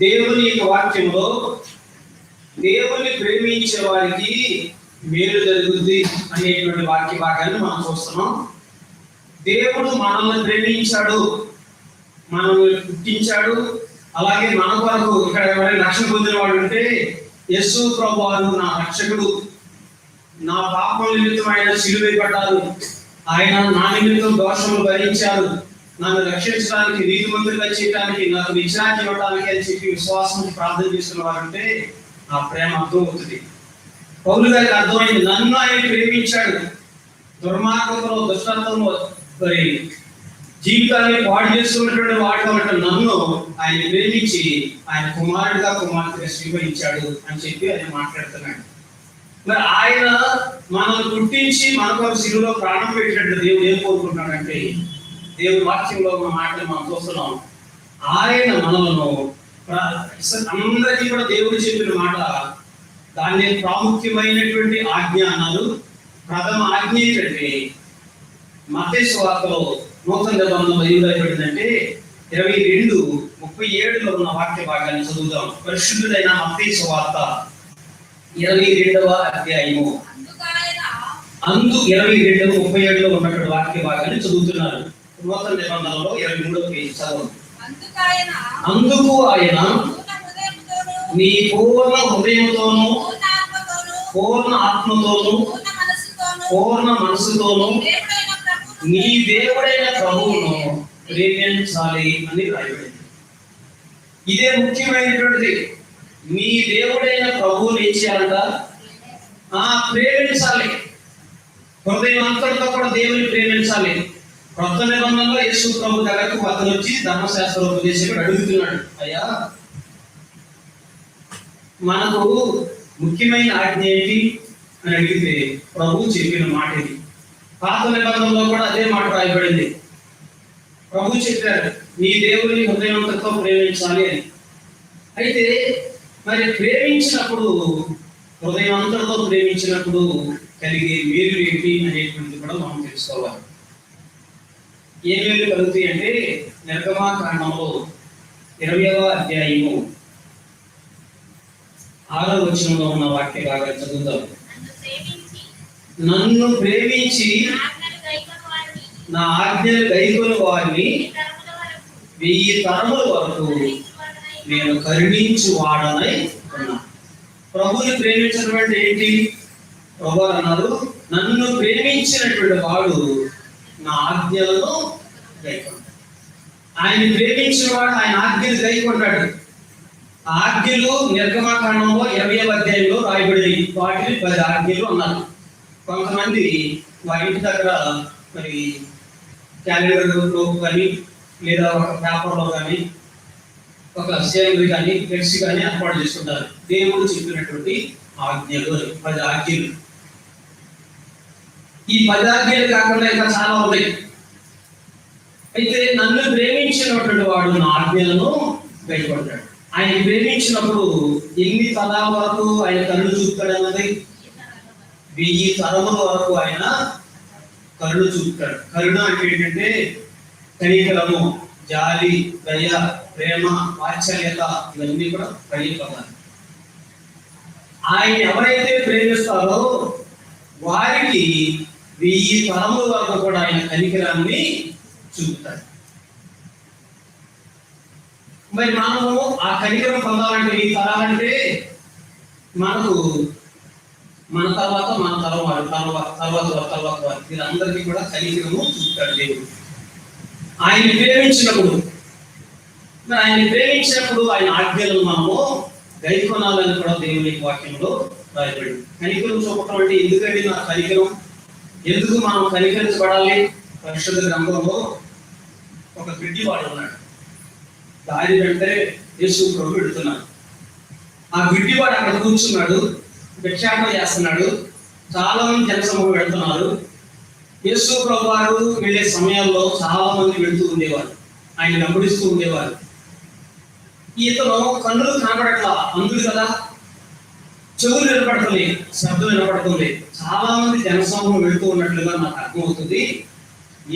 దేవుని యొక్క వాక్యంలో దేవుని ప్రేమించే వారికి మేలు జరుగుతుంది అనేటువంటి వాక్య భాగాన్ని మనం చూస్తున్నాం. దేవుడు మనల్ని ప్రేమించాడు, మనల్ని పుట్టించాడు. అలాగే మన కొరకు ఇక్కడ ఎవరైనా రక్షణ పొందిన వాడు ఉంటే, యేసు ప్రభువారు నా రక్షకుడు, నా పాపం నిమిత్తం ఆయన సిలువేయబడ్డారు, ఆయన నా నిమిత్తం దోషములు భరించారు, నన్ను రక్షించడానికి, నీతిమంతులుగా చేయడానికి, నాకు నిత్యరాజ్యం ఇవ్వడానికి అని చెప్పి విశ్వాసం ప్రార్థన చేస్తున్న వారంటే ఆ ప్రేమ అర్థం అవుతుంది. పౌలు గారికి అర్థమైంది, నన్ను ఆయన ప్రేమించాడు. దుర్మార్గంలో, దుష్టత్వంలో మరి జీవితాన్ని పాడు చేసుకున్నటువంటి వాడు నన్ను ఆయన ప్రేమించి ఆయన కుమారుడిగా, కుమార్తెగా స్వీకరించాడు అని చెప్పి ఆయన మాట్లాడుతున్నాడు. మరి ఆయన మనల్ని పుట్టించి మన కొరకు శిలువలో ప్రాణం పెట్టినట్టు దేవుడు ఏం కోరుకుంటున్నాడంటే, దేవుడి వాక్యంలో ఉన్న మాటలు మనం చూస్తున్నాం. ఆయన మనలను అందరికీ కూడా దేవుడు చెప్పిన మాట, దాన్ని ప్రాముఖ్యమైనటువంటి ఆజ్ఞ అన్నారు. ప్రథమ ఆజ్ఞ ఏంటంటే మత్తయి సువార్తలో నూతన నిబంధనలో ఏం రాయబడిందంటే 22:37 ఉన్న వాక్య భాగాన్ని చదువుదాం. పరిశుద్ధుడైన మత్తయి సువార్త 22వ అధ్యాయము 22:37 ఉన్నటువంటి వాక్య భాగాన్ని చదువుతున్నారు. నూతన నిబంధనలో 23వ పేజీ చదవండి. అందుకు ఆయన నీ పూర్ణ హృదయంతోను పూర్ణ ఆత్మతోను పూర్ణ మనసుతోను నీ దేవుడైన ప్రభువును ప్రేమించాలి అని రాయబడింది. ఇదే ముఖ్యమైనటువంటిది. నీ దేవుడైన ప్రభువుని ఏం చేయాలంట? ప్రేమించాలి. హృదయం అంతటితో కూడా దేవుని ప్రేమించాలి. కొత్త నిబంధనలో యేసు ప్రభు దగ్గరకు అతను వచ్చి ధర్మశాస్త్రోపదేశకుడు అడుగుతున్నాడు, అయ్యా మనకు ముఖ్యమైన ఆజ్ఞ ఏంటి అని అడిగితే ప్రభు చెప్పిన మాట ఇది. పాత నిబంధనలో కూడా అదే మాట రాయబడింది. ప్రభు చెప్పారు, నీ దేవుని హృదయంతో ప్రేమించాలి అని. అయితే మరి ప్రేమించినప్పుడు, హృదయంతో ప్రేమించినప్పుడు కలిగే మేలు ఏంటి అనేటువంటిది కూడా మనం తెలుసుకోవాలి. ఏ మేలు కలుగుతాయి అంటే నిర్గమాకాండంలో 20వ అధ్యాయము 6వ వచనంలో ఉన్న వాక్య భాగాన్ని చదువుతాం. నన్ను ప్రేమించి నా ఆజ్ఞలు గైకొని వారిని 1000 తరముల వరకు నేను కరుణించు వాడనై ఉన్నా. ప్రభుని ప్రేమించడం అంటే ఏంటి? ప్రభు అన్నారు, నన్ను ప్రేమించినటువంటి వాడు నా ఆజ్ఞలను గైకొంటాడు. ఆయన ప్రేమించిన వాడు ఆయన ఆజ్ఞలు గైకొంటాడు. ఆజ్ఞలు నిర్గమాకాండంలో 20వ అధ్యాయంలో రాయబడి వాటిని 10 ఆజ్ఞలు అన్నారు. కొంతమంది వారి ఇంటి దగ్గర మరి క్యాలెండర్లో కానీ లేదా ఒక పేపర్లో కానీ ఒక సేవలు కానీ ఫ్లెక్సీ కానీ ఏర్పాటు చేసుకుంటారు. దేవుడు చెప్పినటువంటి ఆజ్ఞలు 10 ఆజ్ఞలు. ఈ 10 ఆజ్ఞలు కాకుండా ఇంకా చాలా ఉన్నాయి. అయితే నన్ను ప్రేమించినటువంటి వాడు నా ఆజ్ఞలను గైకొంటాడు. ఆయన ప్రేమించినప్పుడు ఎన్ని తరాల వరకు ఆయన కరుణ చూపుతాడన్నది 1000 తరముల వరకు ఆయన కరుణ చూపుతాడు. కరుణ అంటే ఏంటంటే కనికరము, జాలి, దయ, ప్రేమ, వాత్సల్యత, ఇవన్నీ కూడా పదాలు. ఆయన ఎవరైతే ప్రేమిస్తారో వారికి 1000 తరముల వరకు కూడా ఆయన కనికరాన్ని చూపుతాడు. మరి మనము ఆ కనికరం పొందాలంటే ఈ తరాలంటే మనకు మన తర్వాత వీరందరికీ కూడా కనికరము చూపుతాడు దేవుడు. ఆయన ప్రేమించినప్పుడు ఆయన ఆజ్ఞలను మనము గైకొనాలని కూడా దేవుని వాక్యంలో రాయబడింది. కనికరం చూపటం అంటే ఎందుకండి నా కనికరం? ఎందుకు మనం కనికరించబడాలి? పరిశుద్ధ గ్రంథంలో ఒక గుడ్డివాడు ఉన్నాడు. దారి వెంటే యేసు ప్రభు పెడుతున్నాడు. ఆ గుడ్డివాడు అక్కడ కూర్చున్నాడు, భిక్షాటన చేస్తున్నాడు. చాలా మంది జనసమూహం వెళ్తున్నారు. యేసు ప్రభు వారు వెళ్ళే సమయాల్లో చాలా మంది వెళ్తూ ఉండేవారు, ఆయన వెంబడిస్తూ ఉండేవారు. ఇతను కన్నులు కనబడట్లా, అందుకు కదా చెవులు వినపడుతుంది, శబ్దం వినపడుతుంది. చాలా మంది జనసమూహం వెళ్తూ ఉన్నట్లుగా నాకు అర్థమవుతుంది.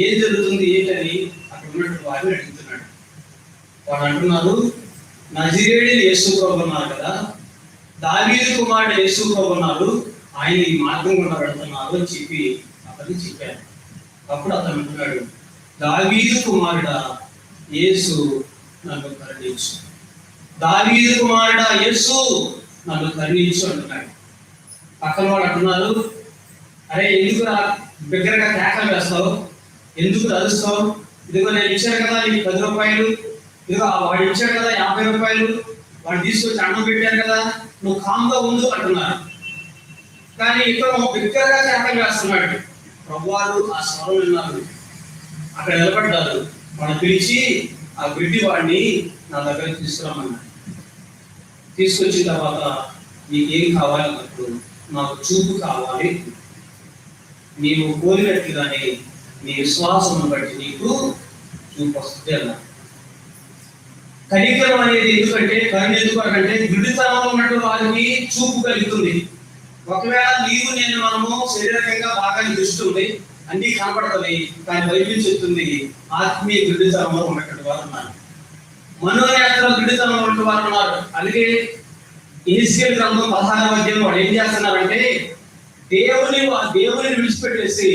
ఏం జరుగుతుంది ఏంటని అక్కడ ఉన్నట్టు వారిని అడుగుతున్నాడు. వాడు అంటున్నారు, నజరేయుడైన యేసు ప్రభు ఉన్నారు కదా, దావీదు కుమారుడు యేసు ప్రభు ఉన్నారు, ఆయన ఈ మార్గం గుండా వెళ్తున్నారు అని చెప్పి అతనికి చెప్పారు. అప్పుడు అతను అంటున్నాడు, దావీదు కుమారుడా యేసు నన్ను కరుణించు, దావీదు కుమారుడా యేసు నన్ను కరుణించు అంటున్నాడు. పక్కన వాడు అంటున్నారు, అరే ఎందుకు బిగ్గరగా కేకలు వేస్తావు, ఎందుకు అరుస్తావు? ఇదిగో నేను ఇచ్చాను కదా నీకు 10 రూపాయలు, ఇదిగో వాడు ఇచ్చాడు కదా 50 రూపాయలు, వాడు తీసుకొచ్చి అన్నం పెట్టాను కదా, నువ్వు కామ్గా ఉండు అంటున్నారు. కానీ ఇక్కడ బిగ్గరగా కేకలు వేస్తున్నాడు. ప్రభువారు ఆ స్వరం విన్నారు, అక్కడ నిలబడ్డారు. వాడు పిలిచి ఆ గుడ్డి వాడిని నా దగ్గర తీసుకురామన్నాడు. తీసుకొచ్చిన తర్వాత నీకేం కావాలి అన్నప్పుడు, నాకు చూపు కావాలి, నీవు కోరినట్లుగానే నీ విశ్వాసం బట్టి నీకు చూపు వస్తుంది అన్నారు. కనికరం అనేది ఎందుకంటే, కరుణ ఎందుకంటే గుడ్డితనంలో ఉన్నటువంటి వారికి చూపు కలుగుతుంది. ఒకవేళ నీవు నేను మనము శారీరకంగా బాగా దృష్టి ఉంది, అన్ని కనపడుతుంది, కానీ బైబిల్ చెప్తుంది ఆత్మీయ గుడ్డితనంలో ఉన్నటువంటి వారు ఉన్నారు, మనోనేత్ర గుడ్డితనంలో ఉన్నటువంటి వారు ఉన్నారు. అలాగే యెహెజ్కేలు గ్రంథం 16వ అధ్యాయం వాడు ఏం చేస్తున్నారంటే దేవుని విడిచిపెట్టేసి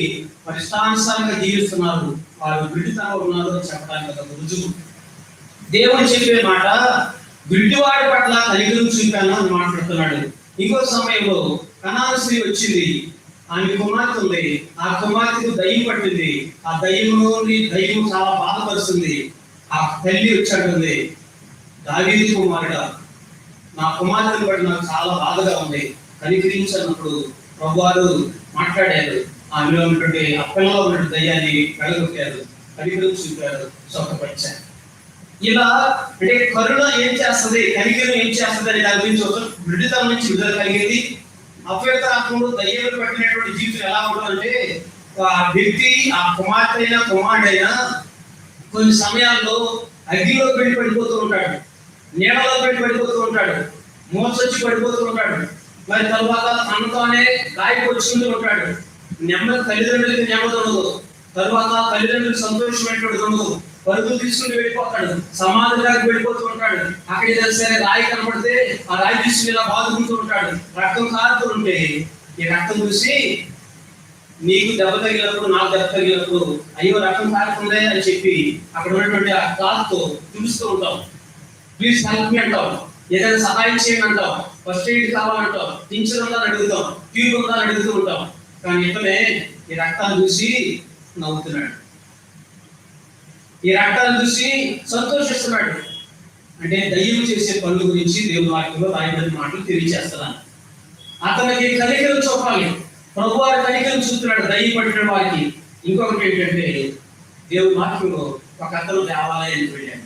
మరి ఇష్టానుసారంగా జీవిస్తున్నారు, వారు గుడ్డితనంలో ఉన్నారు అని చెప్పడానికి ఒక రుజువు. దేవుడు చెప్పే మాట గుడ్డివాడి పట్ల కనికరం చూపాను అని మాట్లాడుతున్నాడు. ఇంకో సమయంలో కనాను స్త్రీ వచ్చింది, ఆమె కుమార్తె ఉంది, ఆ కుమార్తెకు దయ్యం పట్టింది, ఆ దయ్యం చాలా బాధపరుస్తుంది. ఆ తల్లి వచ్చాడుంది, దావీదు కుమారుడా నా కుమార్తెను బట్టి నాకు చాలా బాధగా ఉంది, కనికరించినప్పుడు ప్రభువారు మాట్లాడారు, ఆమెలో ఉన్నటువంటి అప్పల్లో ఉన్నటువంటి దయ్యాన్ని వెళ్ళగొట్టారు, కనికరం చూపారు, స్వస్థపరిచారు. ఇలా అంటే కరుణ ఏం చేస్తుంది, కనికరం ఏం చేస్తుంది అనే దాని గురించి ఒక విడుదల నుంచి విడుదల కలిగేది. అపవిత్ర ఆత్మలు దయ్యాలు పట్టినటువంటి జీవితం ఎలా ఉంటుందంటే ఆ వ్యక్తి, ఆ కుమార్తె అయినా కుమారుడైనా కొన్ని సమయాల్లో అగ్గిలో పడిపోతూ ఉంటాడు, నీడలో పడిపోతూ ఉంటాడు, మోసొచ్చి పడిపోతూ ఉంటాడు, మరి తర్వాత తనతోనే గాయపరుచుకుంటూ ఉంటాడు. తల్లిదండ్రులకి నెమ్మది ఉండదు, తర్వాత తల్లిదండ్రులకు సంతోషమైనటువంటి ఉండదు, పరుగులు తీసుకుని వెళ్ళిపోతాడు, సమాధిలోకి వెళ్ళిపోతూ ఉంటాడు. అక్కడికి సరే రాయి కనపడితే ఆ రాయి తీసుకుని ఇలా బాదుకుంటూ ఉంటాడు, రక్తం కారుతూ ఉంటే ఈ రక్తం చూసి నీకు దెబ్బ తగిలినప్పుడు, నాకు దెబ్బ తగిలినప్పుడు అయ్యో రక్తం కారుతుందే అని చెప్పి అక్కడ ఉన్నటువంటి ఆ క్లాత్తో తుడుస్తూ ఉంటాం, ప్లీజ్ హెల్ప్ మీ అంటాం, ఏదైనా సహాయం చేయండి అంటాం, ఫస్ట్ ఎయిడ్ కావాలంటాం, టించర్ ఉందా అని అడుగుతాం, ట్యూబ్ ఉందా అని అడుగుతూ ఉంటాం. కానీ ఇతనే ఈ రక్తాన్ని చూసి నవ్వుతున్నాడు, ఈ రక్తాన్ని చూసి సంతోషిస్తున్నాడు. అంటే దయ్యం చేసే పనుల గురించి దేవుని వాక్యంలో రాయబడిన మాటలు తెలియజేస్తున్నాను. అతనికి కనికరం చూపాలి, ప్రభు వారి కనికరం చూస్తున్నాడు దయ్యం పట్టిన వారికి. ఇంకొకటి ఏంటంటే దేవుని వాక్యంలో ఒక అతను దేవాలయానికి వెళ్ళాడు,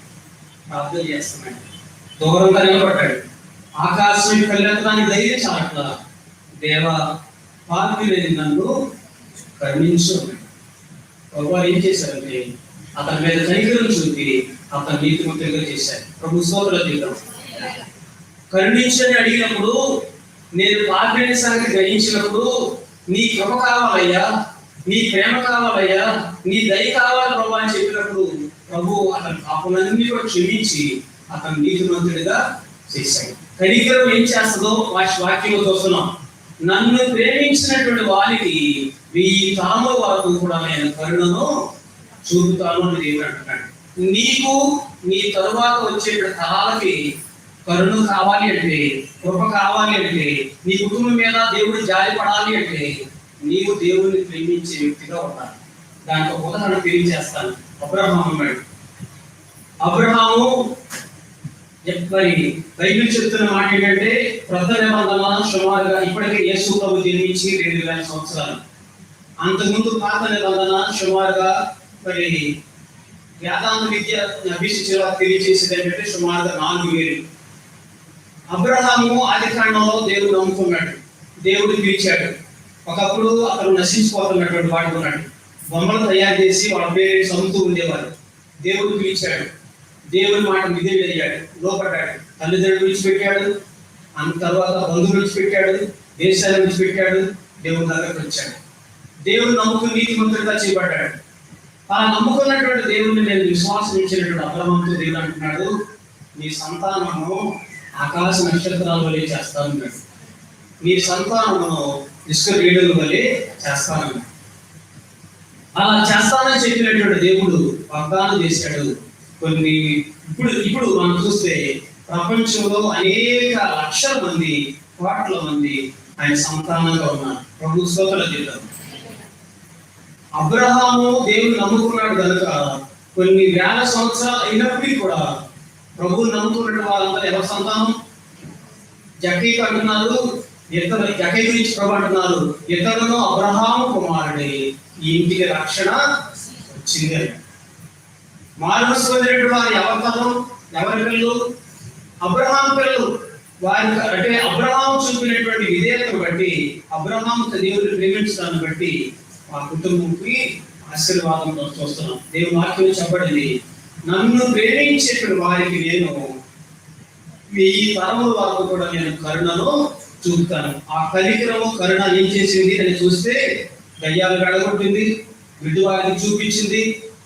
ప్రార్థన చేస్తున్నాడు, దూరంగా నిలబడ్డాడు, ఆకాశం కళ్ళెత్తడానికి ధైర్యం చాలట్లా, దేవా పాపి లేని నన్ను కరుణించు. ప్రభు వారు ఏం చేశారంటే అతని మీద కనికరం చూపి అతను నీతిమంతుడిగా చేశారు. ప్రభు స్తోత్రాలు చెప్తాం. కరుణించని అడిగినప్పుడు, నేను పాపిని సంగతి గ్రహించినప్పుడు నీ కృప కావాలయ్యా, నీ ప్రేమ కావాలయ్యా, నీ దయ కావాలి ప్రభు అని చెప్పినప్పుడు ప్రభు అతని పాపలన్నీ కూడా క్షమించి అతను నీతిమంతుడిగా చేశాడు. కనికరం ఏం చేస్తుందో వాక్యంలో చూస్తున్నాం. నన్ను ప్రేమించినటువంటి వారికి 1000 తరముల వరకు కూడా నేను కరుణను చూపుతాను అని దేవుడు అంటున్నాడు. నీకు నీ తరువాత వచ్చే తరాలకి కరుణ కావాలి అంటే, కృప కావాలి అంటే, నీ కుటుంబం మీద దేవుడు జాలి పడాలి అంటే నీవు దేవుడిని ప్రేమించే వ్యక్తిగా ఉండాలి. దానికి ఒక ఉదాహరణ తెలియజేస్తాను. అబ్రహాము అన్నాడు. అబ్రహాము మరి బైబిల్ చెప్తున్న మాట ఏంటంటే క్రొత్త నిబంధన సుమారుగా ఇప్పటికే యేసు ప్రభు జన్మించి 2000 సంవత్సరాలు, అంతకుముందు పాత నిబంధన సుమారుగా మరి వేదాంత విద్య అభ్యసించిన తెలియజేసేది ఏంటంటే సుమారుగా 4000. అబ్రహాము ఆది కాండంలో దేవుడు నమ్ముకున్నాడు, దేవుడు పిలిచాడు. ఒకప్పుడు అతను నశించిపోతున్నటువంటి వాడు ఉన్నాడు, బొమ్మలు తయారు చేసి వాళ్ళ పేరెంట్స్ అమ్ముతూ ఉండేవారు. దేవుడు పిలిచాడు, దేవుని మాట విధేయుడయ్యాడు, లోపడ్డాడు, తల్లిదండ్రులు విడిచిపెట్టాడు, అంత తర్వాత బంధువులు విడిచిపెట్టాడు, దేశాలను విడిచిపెట్టాడు, దేవుని దగ్గరకు వచ్చాడు. దేవుడు నమ్ముకుని నీతిమంతుడిగా చేయబడ్డాడు. ఆ నమ్ముకున్నటువంటి దేవుడిని నేను విశ్వాసం ఇచ్చినటువంటి అబ్రహాముతో దేవుడు అంటున్నాడు, నీ సంతానము ఆకాశ నక్షత్రాల వలె చేస్తానన్నాడు, నీ సంతానమును ఇసుక రేణుల వలె చేస్తానన్నాడు. అలా చేస్తానని చెప్పినటువంటి దేవుడు వాగ్దానం చేశాడు. కొన్ని ఇప్పుడు మనం చూస్తే ప్రపంచంలో అనేక లక్షల మంది, కోట్ల మంది ఆయన సంతానంగా ఉన్నారు. ప్రభు స్తోత్రాలు చెప్తారు. అబ్రహాము దేవుని నమ్ముకున్నాడు కనుక కొన్ని వేల సంవత్సరాలు అయినప్పటికీ కూడా ప్రభువుని నమ్ముకున్న వాళ్ళంతా ఎవరి సంతానం? జక్కయ్యకు అంటున్నారు, జక్కయ్య గురించి ప్రభు అంటున్నారు, ఇతరులను అబ్రహాము కుమారుడే, ఈ ఇంటికి రక్షణ వచ్చింది అని. మారుమనసు పొందినటువంటి వారు ఎవరి తరం, ఎవరి పిల్లలు? అబ్రహాము పిల్లలు. వారి అంటే అబ్రహాము చూపినటువంటి విధేయతను బట్టి, అబ్రహాము దేవుడిని ప్రేమించడాన్ని బట్టి ఆ కుటుంబంకి ఆశీర్వాదంలో చూస్తున్నాం. దేవుని వాక్యం చెప్పబడింది, నన్ను ప్రేమించేటువంటి వారికి నేను 1000 తరముల వరకు కూడా నేను కరుణను చూపుతాను. ఆ కనికరము కరుణ ఏం చేసింది అని చూస్తే, దయ్యాలు గడగొట్టింది, విధువారికి చూపించింది,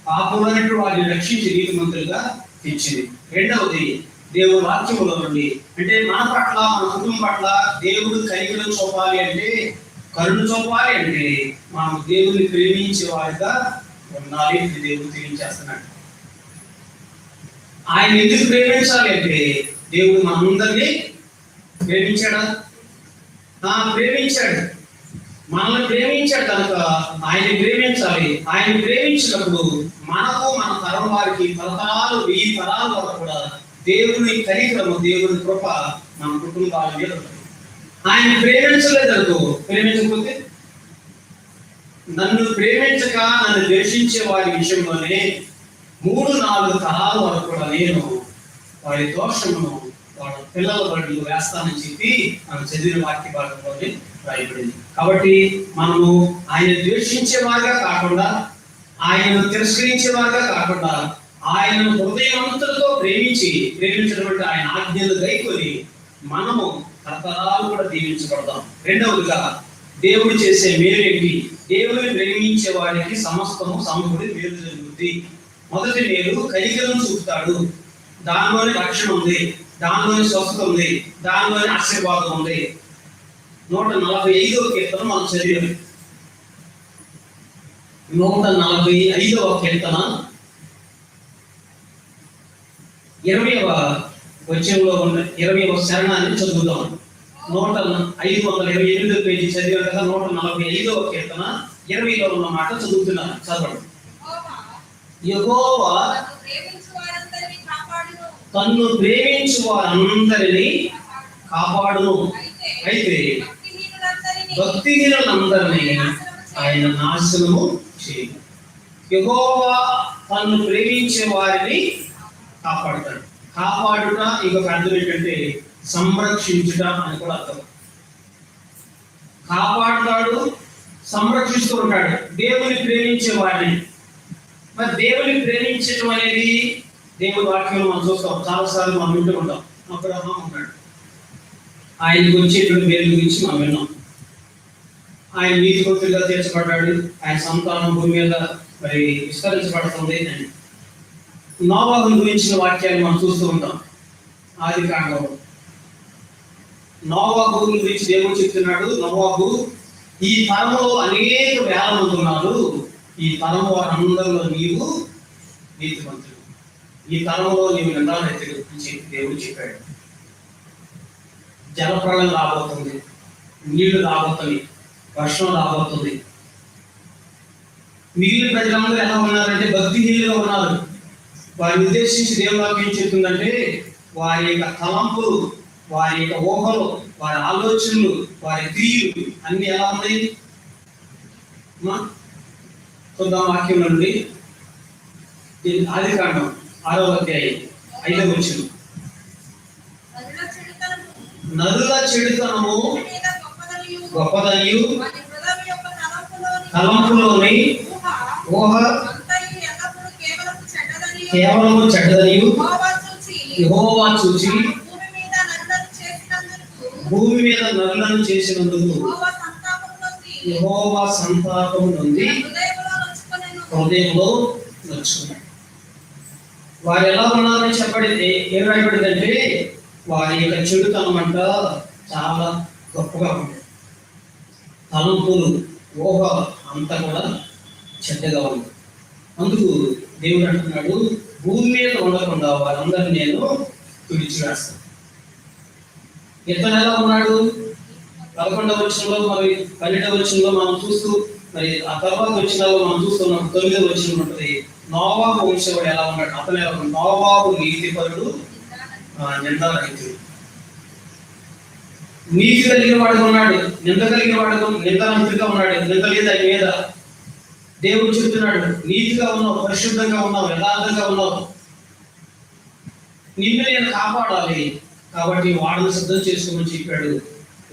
పాపములన్నిటి వారిని రక్షించి నీతిమంతులుగా తెచ్చింది. రెండవది, దేవుని వాక్యములో నుండి, అంటే మన పట్ల, మన కుటుంబం పట్ల దేవుడు కనికరం చూపాలి అంటే, కరుణ చూపాలి అంటే, మనం దేవుని ప్రేమించే వారిగా ఉండాలి. దేవుడు తెలియజేస్తున్నాడు. ఆయన ఎందుకు ప్రేమించాలి అంటే, దేవుడు మనందరినీ ప్రేమించాడా? ప్రేమించాడు. మనల్ని ప్రేమించాడు కనుక ఆయన ప్రేమించాలి. ఆయన ప్రేమించినప్పుడు మనకు, మన తరం వారికి తరతరాలు 1000 తరాల వరకు కూడా దేవుని కనికరము, దేవుని కృప మన కుటుంబాల మీద ఉంటుంది. ఆయన ప్రేమించలేదనుకో, ప్రేమించకపోతే, నన్ను ప్రేమించక నన్ను ద్వేషించే వారి విషయంలోనే 3-4 తరాల వరకు కూడా నేను వారి దోషమును వాళ్ళ పిల్లల బడులు వేస్తానని చెప్పి మనం చదివిన వాక్య భాగంలోనే రాయబడింది. కాబట్టి మనము ఆయన ద్వేషించేవారుగా కాకుండా, ఆయనను తిరస్కరించేవారుగా కాకుండా, ఆయనను హృదయవంతులతో ప్రేమించడం అంటే ఆయన ఆజ్ఞలు గైకొని మనము తరతరాలు కూడా దీవించబడతాం. రెండవదిగా, దేవుడు చేసే మేలేంటి? దేవుని ప్రేమించే వారికి సమస్తము సమకూడి మేలు జరుగుతుంది. మొదటి మేలు కనికరం చూపుతాడు. దానిలోని రక్షణ ఉంది, దానిలోని స్వస్థత ఉంది, దానిలోని ఆశీర్వాదం ఉంది. 145వ కీర్తన మనం చదివాం. 145వ కీర్తన 20వ వచనంలో ఉన్న 20వ శరణాన్ని చదువుతాం. 528వ పేజీ చదివాం కదా. 145వ కీర్తన 20లో ఉన్న మాట చదువుతున్నాను, చదవండి. యెహోవా తన్ను ప్రేమించు వారందరినీ కాపాడును, అయితే భక్తిహీనులందరినీ ఆయన నాశనము చేయను. యెహోవా తన్ను ప్రేమించే వారిని కాపాడుతాడు. కాపాడుట ఇంకొక అర్థం ఏంటంటే సంరక్షించుట అని కూడా అర్థం. కాపాడుతాడు, సంరక్షిస్తూ ఉంటాడు దేవుని ప్రేమించే వారిని. మరి దేవుని ప్రేమించడం అనేది దేవుని వాక్యంలో మనం చూస్తాం. చాలాసార్లు మనం వింటూ ఉంటాం. అబ్రహాము ఉన్నాడు, ఆయనకు వచ్చేటువంటి మేలు గురించి మనం విన్నాం. ఆయన నీతిమంతుడిగా తీర్చబడ్డాడు, ఆయన సంతానం భూమి మీద మరి విస్తరించబడుతుంది అని. నోవాహును గురించిన వాక్యాన్ని మనం చూస్తూ ఉంటాం. ఆదికాండంలో నోవాహు గురించి దేవుడు చెప్తున్నాడు, నోవాహు ఈ తరంలో అనేక వేల మంది ఉన్నారు, ఈ తరం వారందరిలో నీవు నీతిమంతుడు, ఈ తరంలో నీవు నిందానెత్తుడు అని చెప్పి దేవుడు చెప్పాడు. జలప్రళయం రాబోతుంది, నీళ్లు రాబోతుంది, వర్షం రాబోతుంది. మిగిలిన ప్రజలందరూ ఎలా ఉన్నారంటే భక్తిహీనులుగా ఉన్నారు. వారిని ఉద్దేశించి దేవుని వాక్యం ఏం చెప్తుందంటే, వారి యొక్క తలంపులు, వారి యొక్క ఊహలు, వారి ఆలోచనలు, వారి క్రియలు అన్ని ఎలా ఉన్నాయి? చూద్దాం వాక్యం నుండి. ఆదికాండం 6వ అధ్యాయం 5వ వచనం. నరుల చెడుతనము గొప్పదనియు తలంపులోని ఊహ కేవలము చెడ్డదనియు యెహోవా చూచి భూమి మీద నరులను చేసినందుకు యెహోవా సంతాపం నుండి హృదయంలో నొచ్చుకున్నాడు. వారు ఎలా ఉన్నారని చెప్పబడింది. ఏం రాయబడిందంటే, వారి యొక్క చెడుతనం అంట చాలా గొప్పగా ఉంది. తలంపులు, ఊహ అంతా కూడా చెడ్డగా ఉంది. అందుకు దేవుడు అంటున్నాడు, భూమి మీద ఉండకుండా వారందరినీ నేను తుడిచివేస్తాను. ఇతను ఎలా ఉన్నాడు? 11వ వచనంలో మరి 12వ వచనంలో మనం చూస్తూ, మరి ఆ తర్వాత వచనాల్లో మనం చూస్తున్నాం. 9వ వచనం ఉంటుంది, నోవాహు వంశవాడు ఎలా ఉన్నాడు? అతను ఎలా ఉన్నాడు? నోవాహు నీతిపరుడు, నిందారహితుడు. నీతి కలిగిన వాడుగా ఉన్నాడు, నింద కలిగిన వాడుగా, నిందారహితుడిగా ఉన్నాడు. నింద లేదు ఆయన మీద. దేవుడు చెప్తున్నాడు, నీతిగా ఉన్నావు, పరిశుద్ధంగా ఉన్నావు, యథార్థంగా ఉన్నావు, నిన్ను నేను కాపాడాలి, కాబట్టి వాడను సిద్ధం చేసుకోమని చెప్పాడు.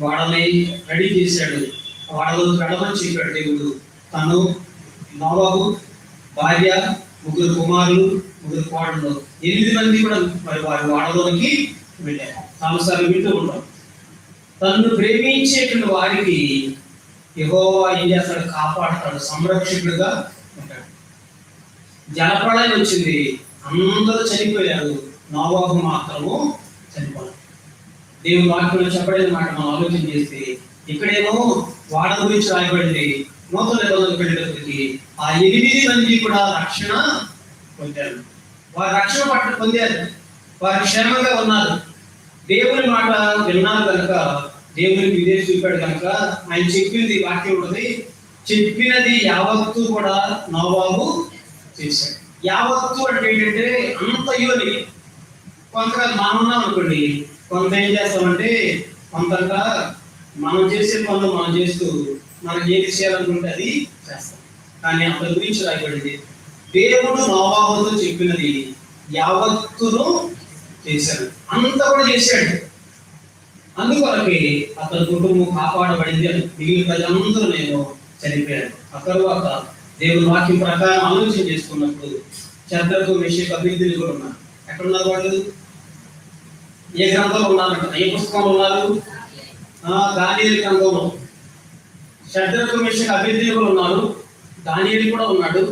వాడని రెడీ చేశాడు, వాడలో వెళ్ళమని చెప్పాడు దేవుడు. తను నోవాహు భార్య, 3 కుమారులు, 3 కోడళ్ళు, 8 మంది కూడా మరి వారి వాడలోనికి వెళ్ళారు. చాలాసార్లు వింటూ ఉంటాం. తన్ను ప్రేమించేటువంటి వారికి యెహోవా ఏం చేస్తాడు? కాపాడుతాడు, సంరక్షకుడుగా ఉంటాడు. జలప్రళయం వచ్చింది, అందరూ చనిపోయారు, నోవాహు మాత్రము చనిపోయాడు. దేవుని వాక్యంలో చెప్పబడిన మాట మనం ఆలోచన చేస్తే, ఇక్కడేమో వాడ గురించి రాయబడింది. నూతన నిబంధనకు వెళ్ళేటప్పటికి ఆ 8 మంది కూడా రక్షణ పొందారు. వారు రక్షణ పట్ల పొందారు, వారు క్షేమంగా ఉన్నారు. దేవుని మాట విన్నారు కనుక, దేవునికి విధేయత చూపాడు కనుక ఆయన చెప్పింది వాక్యం ఉన్నది. చెప్పినది యావత్తు కూడా నోవాహు చేశాడు. యావత్తు అంటే ఏంటంటే అంతయోని. కొంతకాలం మనం ఉన్నాం అనుకోండి, కొంత ఏం చేస్తామంటే కొంతగా మనం చేసే పనులు మనం చేస్తూ మనకి ఏది చేయాలనుకుంటే అది చేస్తాం. కానీ అంత గురించి రాయబడింది, దేవుడు నోవాహుతో చెప్పినది యావత్తును చేశాడు, అంత కూడా చేశాడు. అందుకొరకే అతని కుటుంబం కాపాడబడింది అని. మిగిలిన ప్రజలందరూ నేను చనిపోయాను. ఆ తరువాత దేవుని వాక్యం ప్రకారం ఆలోచన చేసుకున్నప్పుడు శద్రకు, మెషకు, అబేద్నెగో కూడా ఉన్నారు. ఎక్కడున్నారు వాళ్ళు? ఏ గ్రంథంలో ఉన్నారంట? ఏ పుస్తకంలో ఉన్నారు? దానియేలు గ్రంథంలో. శద్రకు, మెషకు, అబేద్నెగో ఉన్నారు, దానియేలు కూడా ఉన్నాడు.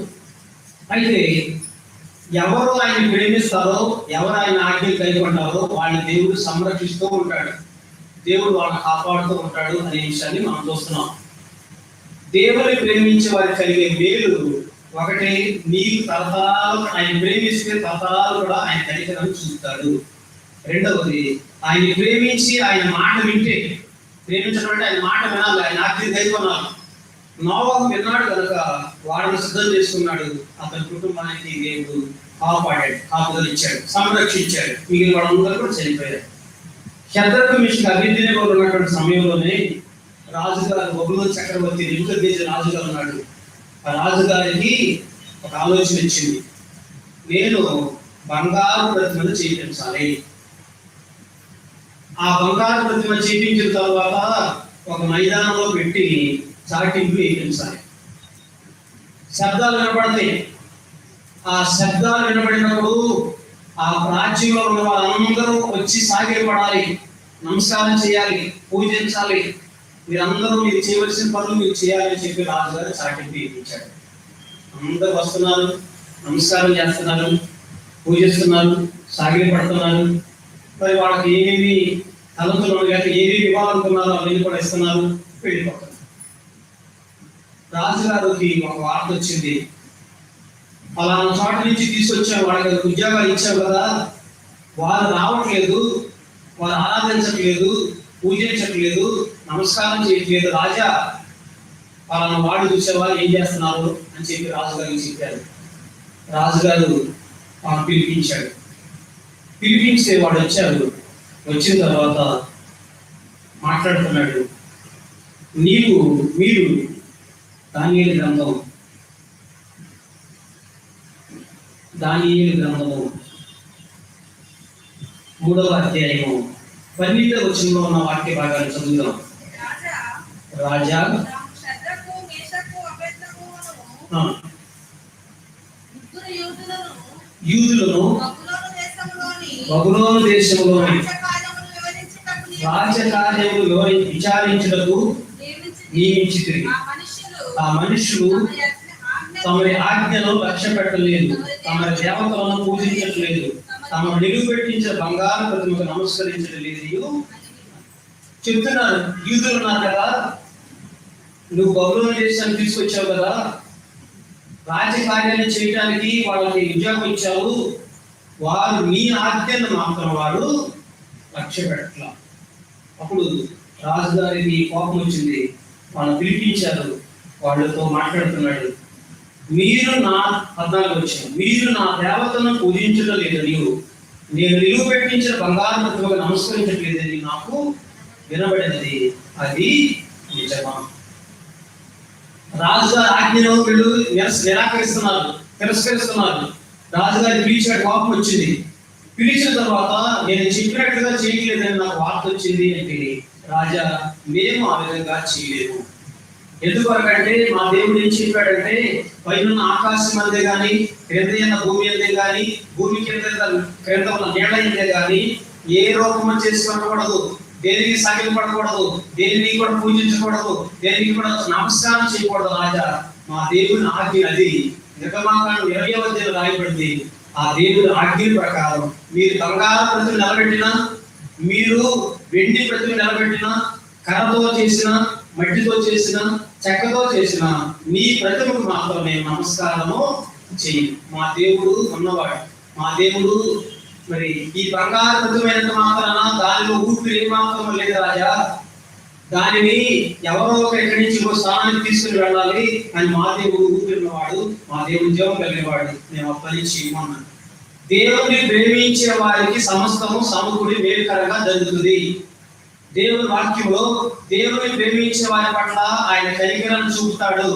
అయితే ఎవరు ఆయన ప్రేమిస్తారో, ఎవరు ఆయన ఆజ్ఞలు కైకొంటారో వాళ్ళని దేవుడు సంరక్షిస్తూ ఉంటాడు, దేవుడు వాళ్ళని కాపాడుతూ ఉంటాడు అనే విషయాన్ని మనం చూస్తున్నాం. దేవుని ప్రేమించే వారికి కలిగే మేలు ఒకటి, నీకు తరతరాలు ఆయన ప్రేమిస్తే తరతరాలు కూడా ఆయన కనికరాన్ని చూపుతాడు. రెండవది, ఆయన ప్రేమించి ఆయన మాట వింటే, ప్రేమించడం అంటే ఆయన మాట వినాలి, ఆయన ఆజ్ఞలు కైకొనాలి. నోవాహు విన్నాడు కనుక వాడిని సిద్ధం చేసుకున్నాడు. అతని కుటుంబానికి దేవుడు కాపాడాడు, కాపుదల ఇచ్చాడు, సంరక్షించాడు. మిగిలిన వాళ్ళందరూ కూడా చనిపోయారు. శద్రకు, మెషకు, అబేద్నెగో ఉన్నటువంటి సమయంలోనే రాజుగారు, బబులోను చక్రవర్తి నెబుకద్నెజరు రాజుగా ఉన్నాడు. ఆ రాజుగారికి ఒక ఆలోచన వచ్చింది, నేను బంగారు ప్రతిమను చేయించాలి. ఆ బంగారు ప్రతిమ చేయించిన తర్వాత ఒక మైదానంలో పెట్టి చాటింపు వేయించాలి. శబ్దాలు వినపడతాయి. ఆ శబ్దాలు వినపడినప్పుడు ఆ రాజ్యంలో ఉన్న వాళ్ళందరూ వచ్చి సాగిలపడాలి, నమస్కారం చేయాలి, పూజించాలి. మీరందరూ మీరు చేయవలసిన పనులు మీరు చేయాలని చెప్పి రాజుగారు చాటింపు వేయించాడు. అందరూ వస్తున్నారు, నమస్కారం చేస్తున్నారు, పూజిస్తున్నారు, సాగిలపడుతున్నారు. మరి వాళ్ళకి ఏమేమి తలంతులు లేక ఏమేమి ఇవ్వాలనుకున్నారో అవన్నీ కూడా ఇస్తున్నారు, వెళ్ళిపోతున్నారు. రాజుగారికి ఒక వార్త వచ్చింది, ఫలానా చోట నుంచి తీసుకొచ్చాం, వాళ్ళకి ఉద్యోగాలు ఇచ్చావు కదా, వారు రావట్లేదు, వారు ఆరాధించట్లేదు, పూజించట్లేదు, నమస్కారం చేయట్లేదు. రాజా, ఫలానా వాడు చూసేవా ఏం చేస్తున్నారు అని చెప్పి రాజుగారికి చెప్పారు. రాజుగారు పిలిపించాడు. పిలిపించే వాడు వచ్చాడు. వచ్చిన తర్వాత మాట్లాడుతున్నాడు, మీరు దానియేలు గ్రంథము 3వ అధ్యాయము 12వ వచనంలో ఉన్న వాక్య భాగాన్ని చదువుదాం. రాజా యూదులను బబులోను దేశంలోని రాజకార్యములు విచారించుటకు నియమించితిరి. ఆ మనుషులు తమరి ఆజ్ఞను లక్ష్య పెట్టలేదు, తమ దేవతలను పూజించట్లేదు, తమ నిలువబెట్టించిన బంగారు ప్రతిమకు నమస్కరించలేదు. చెప్తున్నారు, యూదులు ఉన్నారు కదా, నువ్వు బబులోను దేశాన్ని తీసుకొచ్చావు కదా, రాజకార్యాన్ని చేయడానికి వాళ్ళకి ఉద్యోగం ఇచ్చావు, వారు నీ ఆజ్ఞను మాత్రం వారు లక్ష్య పెట్టట్లా. అప్పుడు రాజుగారికి కోపం వచ్చింది. వాళ్ళు పిలిపించారు, వాళ్ళతో మాట్లాడుతున్నాడు. మీరు నా 14 వచ్చారు, మీరు నా దేవతను పూజించడం లేదు, నేను నిలువ పెట్టించిన బంగారు ప్రతిమకు నమస్కరించట్లేదని నాకు వినబడినది, అది నిజమా? రాజుగారి ఆజ్ఞను వీళ్ళు నిరాకరిస్తున్నారు, తిరస్కరిస్తున్నారు. రాజుగారి పిలిచాడు, కోపం వచ్చింది. పిలిచిన తర్వాత నేను చెప్పినట్లుగా చేయలేదని నాకు వార్త వచ్చింది అంటే, రాజా మేము ఆ విధంగా చేయలేము, ఎందుకంటే మా దేవుడు ఏం చెప్పాడంటే, పైన ఆకాశం అందే గాని, క్రింద ఉన్న భూమి అందే గాని, భూమి క్రింద ఉన్న నేల అందే గాని ఏ రూపము చేసుకోకూడదు, దేనికి సాగిలపడకూడదు, దేనికి కూడా పూజించకూడదు, దేనికి కూడా నమస్కారం చేయకూడదు. రాజా మా దేవుని ఆజ్ఞ అది. నిర్గమాకాండం 20వ అధ్యాయంలో రాయబడింది. ఆ దేవుని ఆజ్ఞ ప్రకారం మీరు బంగారు ప్రతిమ నిలబెట్టినా, మీరు వెండి ప్రతిమ నిలబెట్టినా, కర్రతో చేసిన, మట్టితో చేసిన, చెక్కతో చేసిన నీ ప్రతిమకు మాత్రమే నమస్కారము చెయ్యి. మా దేవుడు ఉన్నవాడు. మా దేవుడు మరి ఈ బంగారు ప్రతిమైనంత మాత్రాన దానిలో ఊపిరి మాత్రం లేదు రాజా. దానిని ఎవరో ఎక్కడి నుంచి స్థానానికి తీసుకుని వెళ్ళాలి. కానీ మా దేవుడు ఊపిరినవాడు, మా దేవుడు జీవం కలిగినవాడు. మేము అప్పగించి ఇమ్మన్నాను. దేవుని ప్రేమించే వారికి సమస్తము సమకూడి మేలుకరంగా జరుగుతుంది. దేవుని వాక్యంలో దేవుని ప్రేమించే వారి పట్ల ఆయన కనికరాన్ని చూపుతాడు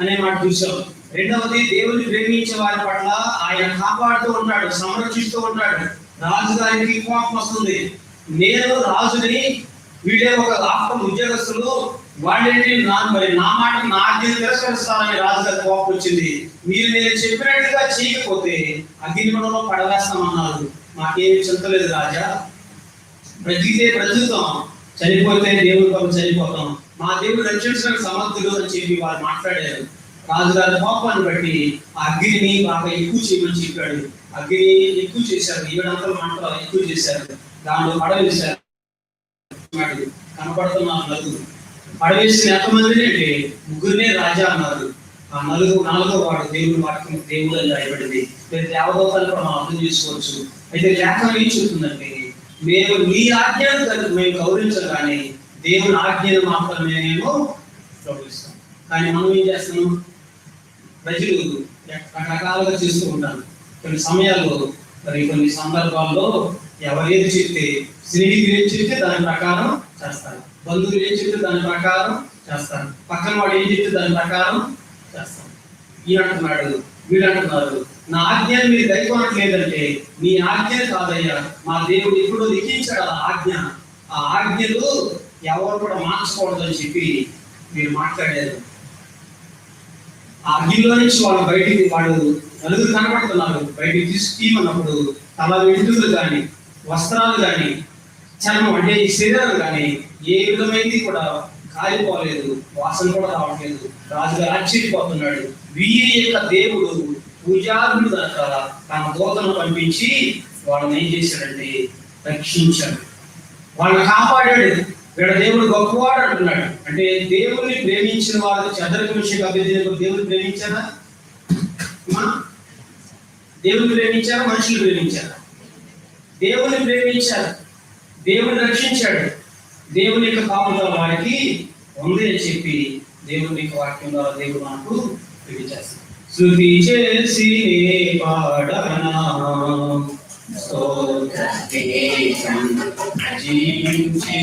అనే మాట చూసాం. రెండవది, దేవుని ప్రేమించే వారి పట్ల ఆయన కాపాడుతూ ఉంటాడు, సంరక్షిస్తూ ఉంటాడు. రాజుగారికి కోపం వస్తుంది. నేను రాజుని, వీడే ఒక ఆప్తం ఉద్యోగస్తులు, వాళ్ళేంటి నా మాట నా ఆజ్ఞ తిరస్కరిస్తారని రాజుగారి కోపం వచ్చింది. మీరు నేను చెప్పినట్టుగా చేయకపోతే అగ్నిగుండంలో పడవేస్తామన్నారు. మాకేమి చింతలేదు రాజా, బ్రతికితే బ్రతుకుతాం, చనిపోతే దేవుడి కొరకు చనిపోతాం, మా దేవుడు రక్షించడానికి సమర్థుడు అని చెప్పి వారు మాట్లాడారు. రాజుగారి కోపాన్ని బట్టి ఆ అగ్నిని బాగా ఎక్కువ చేయమని చెప్పాడు. అగ్ని ఎక్కువ చేశారు, 7 మంటలు ఎక్కువ చేశారు. దాంట్లో పడవేశారు. కనపడుతున్నారు నలుగురు. పడవేసిన ఎంతమందిని అంటే 3 రాజా అన్నారు. ఆ 4వ వాడు దేవుడి వాక్యం, దేవుడు అని రాయబడింది. దేవదూతలు కూడా మనం అర్థం చేసుకోవచ్చు. అయితే లేఖనం ఏం చెప్తుందంటే, మేము నీ ఆజ్ఞను మేము గౌరవించగానే దేవుని ఆజ్ఞను మాత్రమే మేము గౌరవిస్తాం. కానీ మనం ఏం చేస్తున్నాం? ప్రజలు రకరకాలుగా చేస్తూ ఉంటారు. కొన్ని సమయాల్లో కొన్ని సందర్భాల్లో ఎవరేది చెప్తే, స్నేహితులు ఏం చెప్తే దాని ప్రకారం చేస్తారు, బంధువులు ఏం చెప్తే దాని ప్రకారం చేస్తారు, పక్కన వాడు ఏం చెప్తే దాని ప్రకారం చేస్తారు. ఈయన అంటున్నాడు, వీడు అంటున్నారు, నా ఆజ్ఞను మీరు గైకొనట్లేదంటే నీ ఆజ్ఞ కాదయ్యా, మా దేవుడు ఎప్పుడో లిఖించాడు ఆ ఆజ్ఞ. ఆ ఆజ్ఞలు ఎవరు కూడా మార్చకూడదని చెప్పి మీరు మాట్లాడారు. ఆ అగ్నిలో నుంచి వాళ్ళు నలుగురు కనబడుతున్నారు. బయటికి తీయమన్నప్పుడు తల వెంట్రుకలు కానీ, వస్త్రాలు కానీ, చర్మం అంటే ఈ శరీరం కానీ ఏ విధమైనది కూడా కాలిపోలేదు, వాసన కూడా రావట్లేదు. రాజుగారు ఆశ్చర్యపోతున్నాడు. వీరి యొక్క దేవుడు పూజారులు దాకా తన దూతను పంపించి వాళ్ళని ఏం చేశాడంటే రక్షించాడు, వాళ్ళని కాపాడాడు. వీళ్ళ దేవుడు గొప్పవాడు అంటున్నాడు. అంటే దేవుణ్ణి ప్రేమించిన వారు చదరక విషయం అభ్యర్థి దేవుని ప్రేమించారా? దేవుని ప్రేమించారా? మనుషులు ప్రేమించారా? దేవుని ప్రేమించారు. దేవుని రక్షించాడు. దేవుని యొక్క కాపుదల వారికి ఉంది అని చెప్పి దేవుని యొక్క వాక్యం ద్వారా దేవుడు మనకు తెలియజేస్తాడు. శృతి చేసి పాడనా జీవించి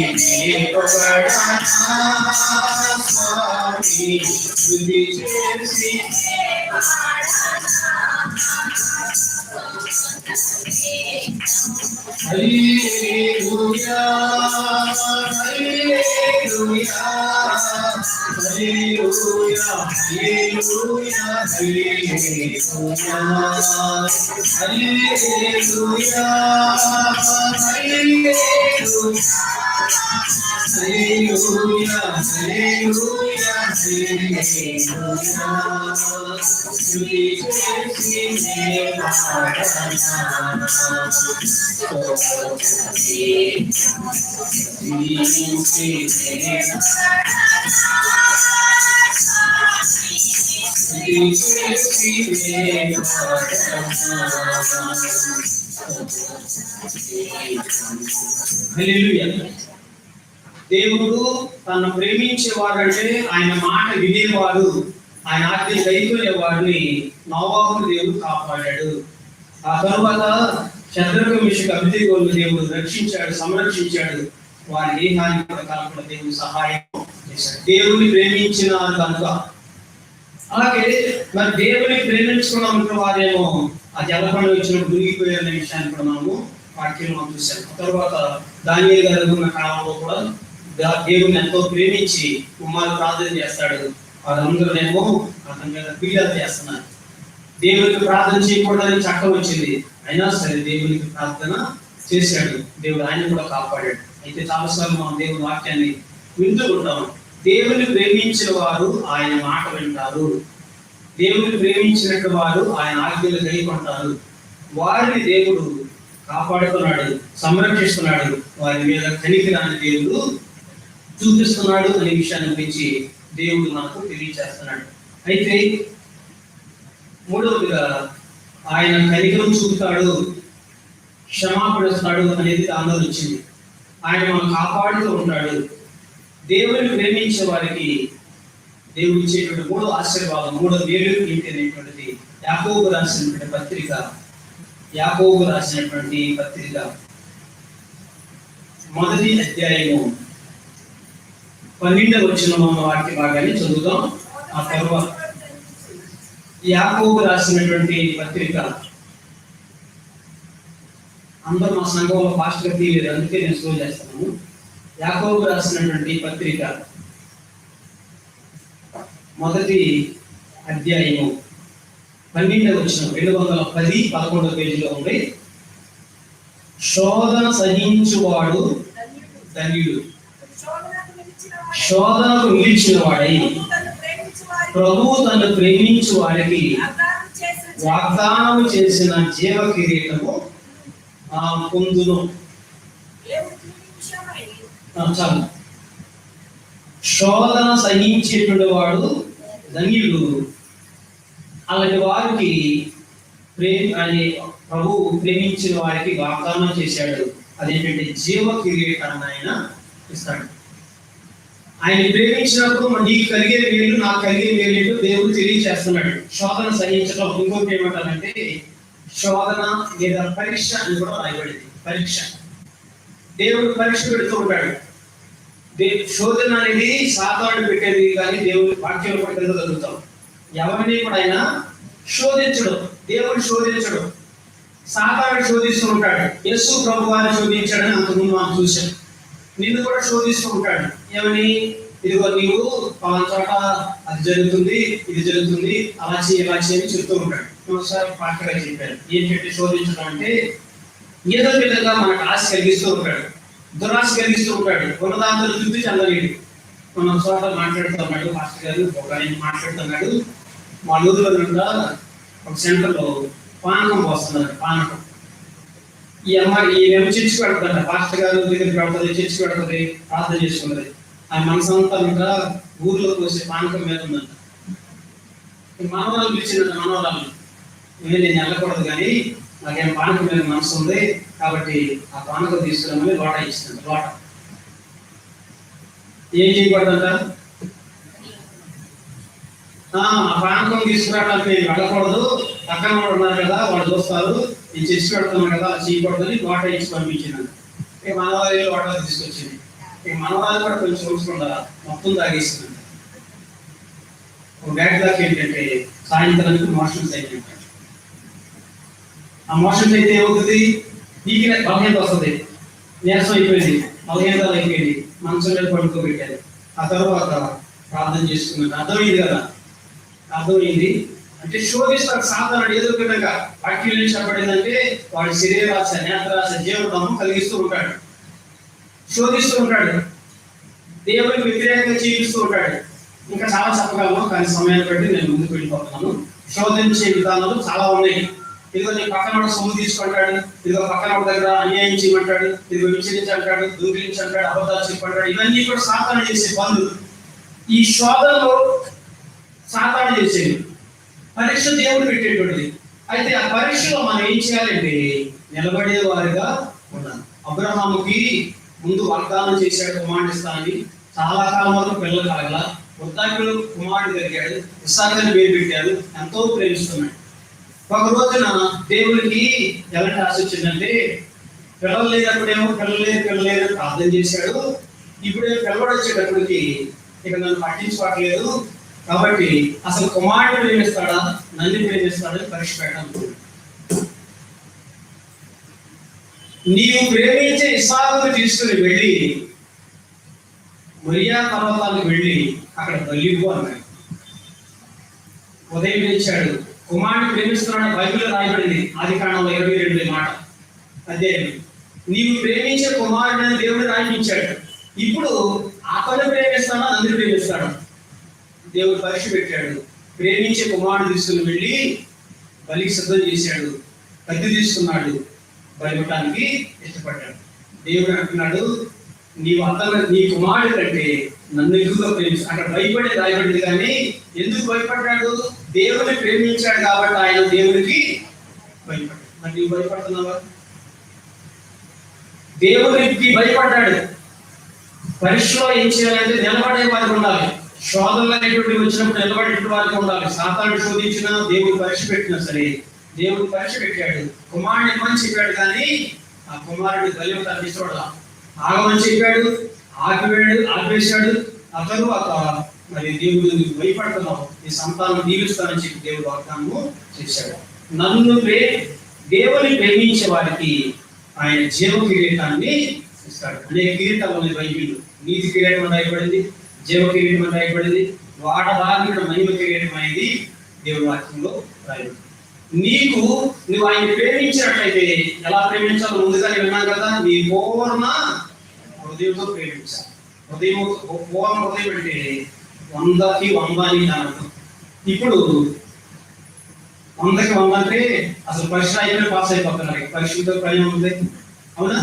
శృతి చేసి హల్లెలూయా హల్లెలూయా హల్లెలూయా హల్లెలూయా హల్లెలూయా హల్లెలూయా హల్లెలూయా హల్లెలూయా హల్లెలూయా దేవుడు తను ప్రేమించేవాడంటే ఆయన మాట వినేవాడు, ఆయన ఆజ్ఞ గైకొనే వాడిని నోవాహును దేవుడు కాపాడాడు. ఆ తరువాత శద్రకు మిషకు అబేద్నెగోను దేవుడు రక్షించాడు, సంరక్షించాడు. వారి ఏ హాని కూడా కలగకుండా దేవుడు సహాయం చేశాడు. దేవుని ప్రేమించినారు కనుక. అలాగే మరి దేవుని ప్రేమించుకున్న వారేమో ఆ జలపండ వచ్చినప్పుడు మునిగిపోయారనే విషయాన్ని కూడా మనము వాక్యంలో చూసాం. ఆ తర్వాత దానియేలు గారు ఉన్న కాలంలో కూడా దేవుని ఎంతో ప్రేమించి కుమారుడు ప్రార్థన చేస్తాడు. వాళ్ళందరూనేమో అతని మీద ఫిర్యాదు చేస్తున్నారు. దేవునికి ప్రార్థన చేయకూడదని చట్టం వచ్చింది, అయినా సరే దేవునికి ప్రార్థన చేశాడు. దేవుడు ఆయన కూడా కాపాడాడు. అయితే చాలాసార్లు మనం దేవుని వాక్యాన్ని వింటూ ఉంటాం. దేవుని ప్రేమించిన వారు ఆయన మాట వింటారు, దేవుని ప్రేమించినట్టు వారు ఆయన ఆజ్ఞలు గైకొంటారు. వారిని దేవుడు కాపాడుతున్నాడు, సంరక్షిస్తున్నాడు, వారి మీద కనికరాన్ని దేవుడు చూపిస్తున్నాడు అనే విషయాన్ని గురించి దేవుడు మనకు తెలియజేస్తున్నాడు. అయితే మూడవదిగా ఆయన కనికరం చూపుతాడు, క్షమాపణ ఇస్తాడు అనేది దానిలో వచ్చింది. ఆయన మనం కాపాడుతూ ఉంటాడు. దేవుని ప్రేమించే వారికి దేవుడు ఇచ్చేటువంటి మూడో ఆశీర్వాదం, మూడో మేలు ఏంటి అనేటువంటిది యాకోబు రాసినటువంటి పత్రిక, యాకోబు రాసినటువంటి పత్రిక మొదటి అధ్యాయము 12వ వచనం వాక్య భాగాన్ని చదువుతాం. ఆ తర్వాత యాకోబు రాసినటువంటి పత్రిక, అందరూ మా సంఘంలో ఫాస్ట్గా తీయలేదు, అందుకే నేను స్లో చేస్తాను. యాకోబు రాసినటువంటి పత్రిక మొదటి అధ్యాయము 12వ వచనం 210 11వ పేజీలో ఉంది. శోధన సహించువాడు ధన్యుడు, శోధనకు నిలిచిన వాడై ప్రభువు తను ప్రేమించు వారికి వాగ్దానం చేసిన జీవ కిరీటము పొందును. చాలు. శోధన సహించేటువంటి వాడు ధన్యుడు. అలాంటి వారికి ప్రభు ప్రేమించిన వారికి వాగ్దానం చేశాడు. అదేంటంటే జీవ కిరీటాన్ని ఆయన ఇస్తాడు. ఆయన ప్రేమించినప్పుడు నీకు కలిగే మేలు, నాకు కలిగే మేలు దేవుడు తెలియజేస్తున్నాడు. శోధన సహించడం ఇంకొకటి ఏమంటారంటే శోధన లేదా పరీక్ష అని కూడా రాయబడింది. పరీక్ష, దేవుడు పరీక్ష పెడుతూ ఉంటాడు. శోధన అనేది సాతాను పెట్టేది, కానీ దేవుడి వాక్యం పట్టుదల జరుగుతాం. ఎవరిని కూడా ఆయన శోధించడు, దేవుడు శోధించడు, సాతాను శోధిస్తూ ఉంటాడు. యేసు ప్రభు వారిని శోధించాడని అంతకుముందు మనం చూసాం. నిన్ను కూడా శోధిస్తూ ఉంటాడు. ఏమని? ఇదిగో నీవు పలానా చోట అది జరుగుతుంది, ఇది జరుగుతుంది, అలా చేయి ఇలా చేయని చెప్తూ ఉంటాడు. ఒకసారి పాటగా చెప్పారు. ఏంటంటే శోధించడం అంటే ఏదో విధంగా మనకు ఆశ కలిగిస్తూ ఉంటాడు, దురాశ కలిగిస్తూ ఉంటాడు. ఉన్నదాంతో తృప్తి చెందలేడు. మనం చోట మాట్లాడుతున్నాడు, మాస్టర్ గారు ఒక ఆయన మాట్లాడుతున్నాడు. మా ఊరిలో నుండి ఒక సెంటర్లో పానకం పోస్తున్నారు. పానకం ఈ అమ్మాయి ఈమెమో చర్చి పెడుతుందంట. పాస్టర్ గారు దగ్గరికి పెడుతుంది, చర్చి పెడుతుంది, ప్రార్థన చేసుకుంటుంది. ఆ మనసంతా ఇంకా ఊర్లో పోసే పానకం మీద ఉందంట. మనవరాలు పిలిచిందంట. మనవరాలు నేను వెళ్ళకూడదు, కానీ నాకేం పానకం మీద మనసు ఉంది కాబట్టి ఆ పానకం తీసుకురామని లోట ఇచ్చిందంట. లోట ఏం చేయకూడదంట? ఆ పానకం తీసుకురావడానికి నేను వెళ్ళకూడదు, పక్కన వాళ్ళు ఉన్నారు కదా, వాళ్ళు చూస్తారు, నేను చర్చి పెడుతున్నాను కదా, చేయకూడదని లోట ఇచ్చి పంపించిందంట. ఇక మనవాళ్ళు లోట తీసుకొచ్చింది. ఇక మనవాళ్ళు కూడా కొంచెం ఉంచకుండా మొత్తం తాగేసిందంట. ఒక బ్యాగ్ దాకా ఏంటంటే సాయంత్రానికి మోషన్స్ అయిపోయింది. ఆ మోషన్స్ అయితే ఏమవుతుంది? నీకు బలహీనత వస్తుంది, నీరసం అయిపోయింది, బలహీనతలు అయిపోయింది, మనసు మీద పడుకోబెట్టారు. ఆ తర్వాత ప్రార్థన చేసుకున్నాను. అర్థమైంది కదా? అర్థమైంది. అంటే శోధిస్తాడు సాధారణ ఏదో విధంగా. వాక్యం ఏం చెప్పబడిందంటే వాడి శరీరాశ, నేత్రాశ, జీవనామం కలిగిస్తూ ఉంటాడు, శోధిస్తూ ఉంటాడు, దేవుడికి వ్యతిరేకంగా జీవిస్తూ ఉంటాడు. ఇంకా చాలా చెప్పగలను, కానీ సమయాన్ని బట్టి నేను ముందుకు వెళ్ళిపోతున్నాను. శోధించే విధానాలు చాలా ఉన్నాయి. ఇదిగో నీ పక్కన సొమ్ము తీసుకుంటాడు, ఇదిగో పక్కన దగ్గర అన్యాయం చేయమంటాడు, ఇదిగో విచరించంటాడు, దూరించంటాడు, అబద్ధాలు చెప్పంటాడు. ఇవన్నీ కూడా సాతాను చేసే పనులు. ఈ శోధనలో సాతాను చేసేది. పరీక్ష దేవుడు పెట్టేటువంటిది. అయితే ఆ పరీక్షలో మనం ఏం చేయాలంటే నిలబడే వారిగా ఉండాలి. అబ్రహాముకి ముందు వాగ్దానం చేశాడు కుమారుడు ఇస్తానని. చాలా కాలం వరకు పిల్లలు కలగల. వృద్ధాప్యులు కుమారుడు కలిగాడు, ఇస్సాకుని పేరు పెట్టారు, ఎంతో ప్రేమిస్తున్నాడు. ఒక రోజున దేవుడికి ఎలాంటి ఆశ వచ్చిందంటే పిల్లలు లేనప్పుడేమో పిల్లలు లేరు ప్రార్థన చేశాడు. ఇప్పుడే పిల్లడు వచ్చేటప్పటికి ఇక నన్ను పట్టించుకోవట్లేదు, కాబట్టి అసలు కుమారుడు ప్రేమిస్తాడా నన్ను ప్రేమిస్తాడని పరీక్ష పెట్టాను. నీవు ప్రేమించే ఇస్సాకును తీసుకుని వెళ్ళి మొరియా పర్వతాలకు వెళ్ళి అక్కడ బలివ్వు అన్నాడు. ఉదయం లేచాడు, కుమారుని ప్రేమిస్తున్నాడు. బైబిల్లో రాయబడింది ఆదికాండంలో 22 మాట. అదే నీవు ప్రేమించే కుమారుడని దేవుడు రాయించాడు. ఇప్పుడు అతను ప్రేమిస్తాడా నన్ను ప్రేమిస్తాడు? దేవుడు పరీక్ష పెట్టాడు. ప్రేమించే కుమారుడు తీసుకుని వెళ్ళి బలికి సిద్ధం చేశాడు. కత్తి తీసుకున్నాడు, బలిపడానికి ఇష్టపడ్డాడు. దేవుడు అంటున్నాడు, నీవు అతను నీ కుమారుడు కంటే నన్ను ఎక్కువగా ప్రేమించు. అక్కడ భయపడి రాయబడింది. కానీ ఎందుకు భయపడ్డాడు? దేవుని ప్రేమించాడు కాబట్టి ఆయన దేవునికి భయపడ్డాడు. మరి నీవు భయపడుతున్నావా? దేవునికి భయపడ్డాడు. పరీక్షలో ఏం చేయాలంటే నిలబడే వారికి ఉండాలి. శోధనలు అనేటువంటి వచ్చినప్పుడు నిలబడే వారికి ఉండాలి. సాతాను శోధించినా దేవుడు పరీక్ష పెట్టినా సరే దేవుడు పరీక్ష పెట్టాడు. కుమారుని ఇవ్వని చెప్పాడు, కానీ ఆ కుమారుడి బలివతాన్ని ఇష్టపడలా. ఆగమని చెప్పాడు, ఆపేశాడు. ఆ తరువాత మరి దేవుడు నీకు భయపడుతున్నావు, నీ సంతానం దీవిస్తానని చెప్పి దేవుడు వాగ్దానము చేశాడు. దేవుని ప్రేమించే వారికి ఆయన జీవ కిరీటాన్ని ఇస్తాడు. అనేక కిరీటాలు ఉన్నాయి బైబిల్. నీతి కిరీటం అని రాయబడింది, జీవ కిరీటం అని రాయబడింది, వాడబారిన మహిమ కిరీటం అనేది దేవుడి వాక్యంలో రాయబడింది. నువ్వు ఆయన ప్రేమించినట్లయితే ఎలా ప్రేమించాలో ముందుగానే విన్నాను కదా. నీ పూర్ణ హృదయంతో ప్రేమించాలి. పూర్ణ హృదయం అంటే 100కి 100 అని అర్థం. ఇప్పుడు 100కి 100 అంటే అసలు పరీక్ష అయిపోయినా పాస్ అయిపోతున్నారు. పరీక్షలతో పని ఉంది, అవునా?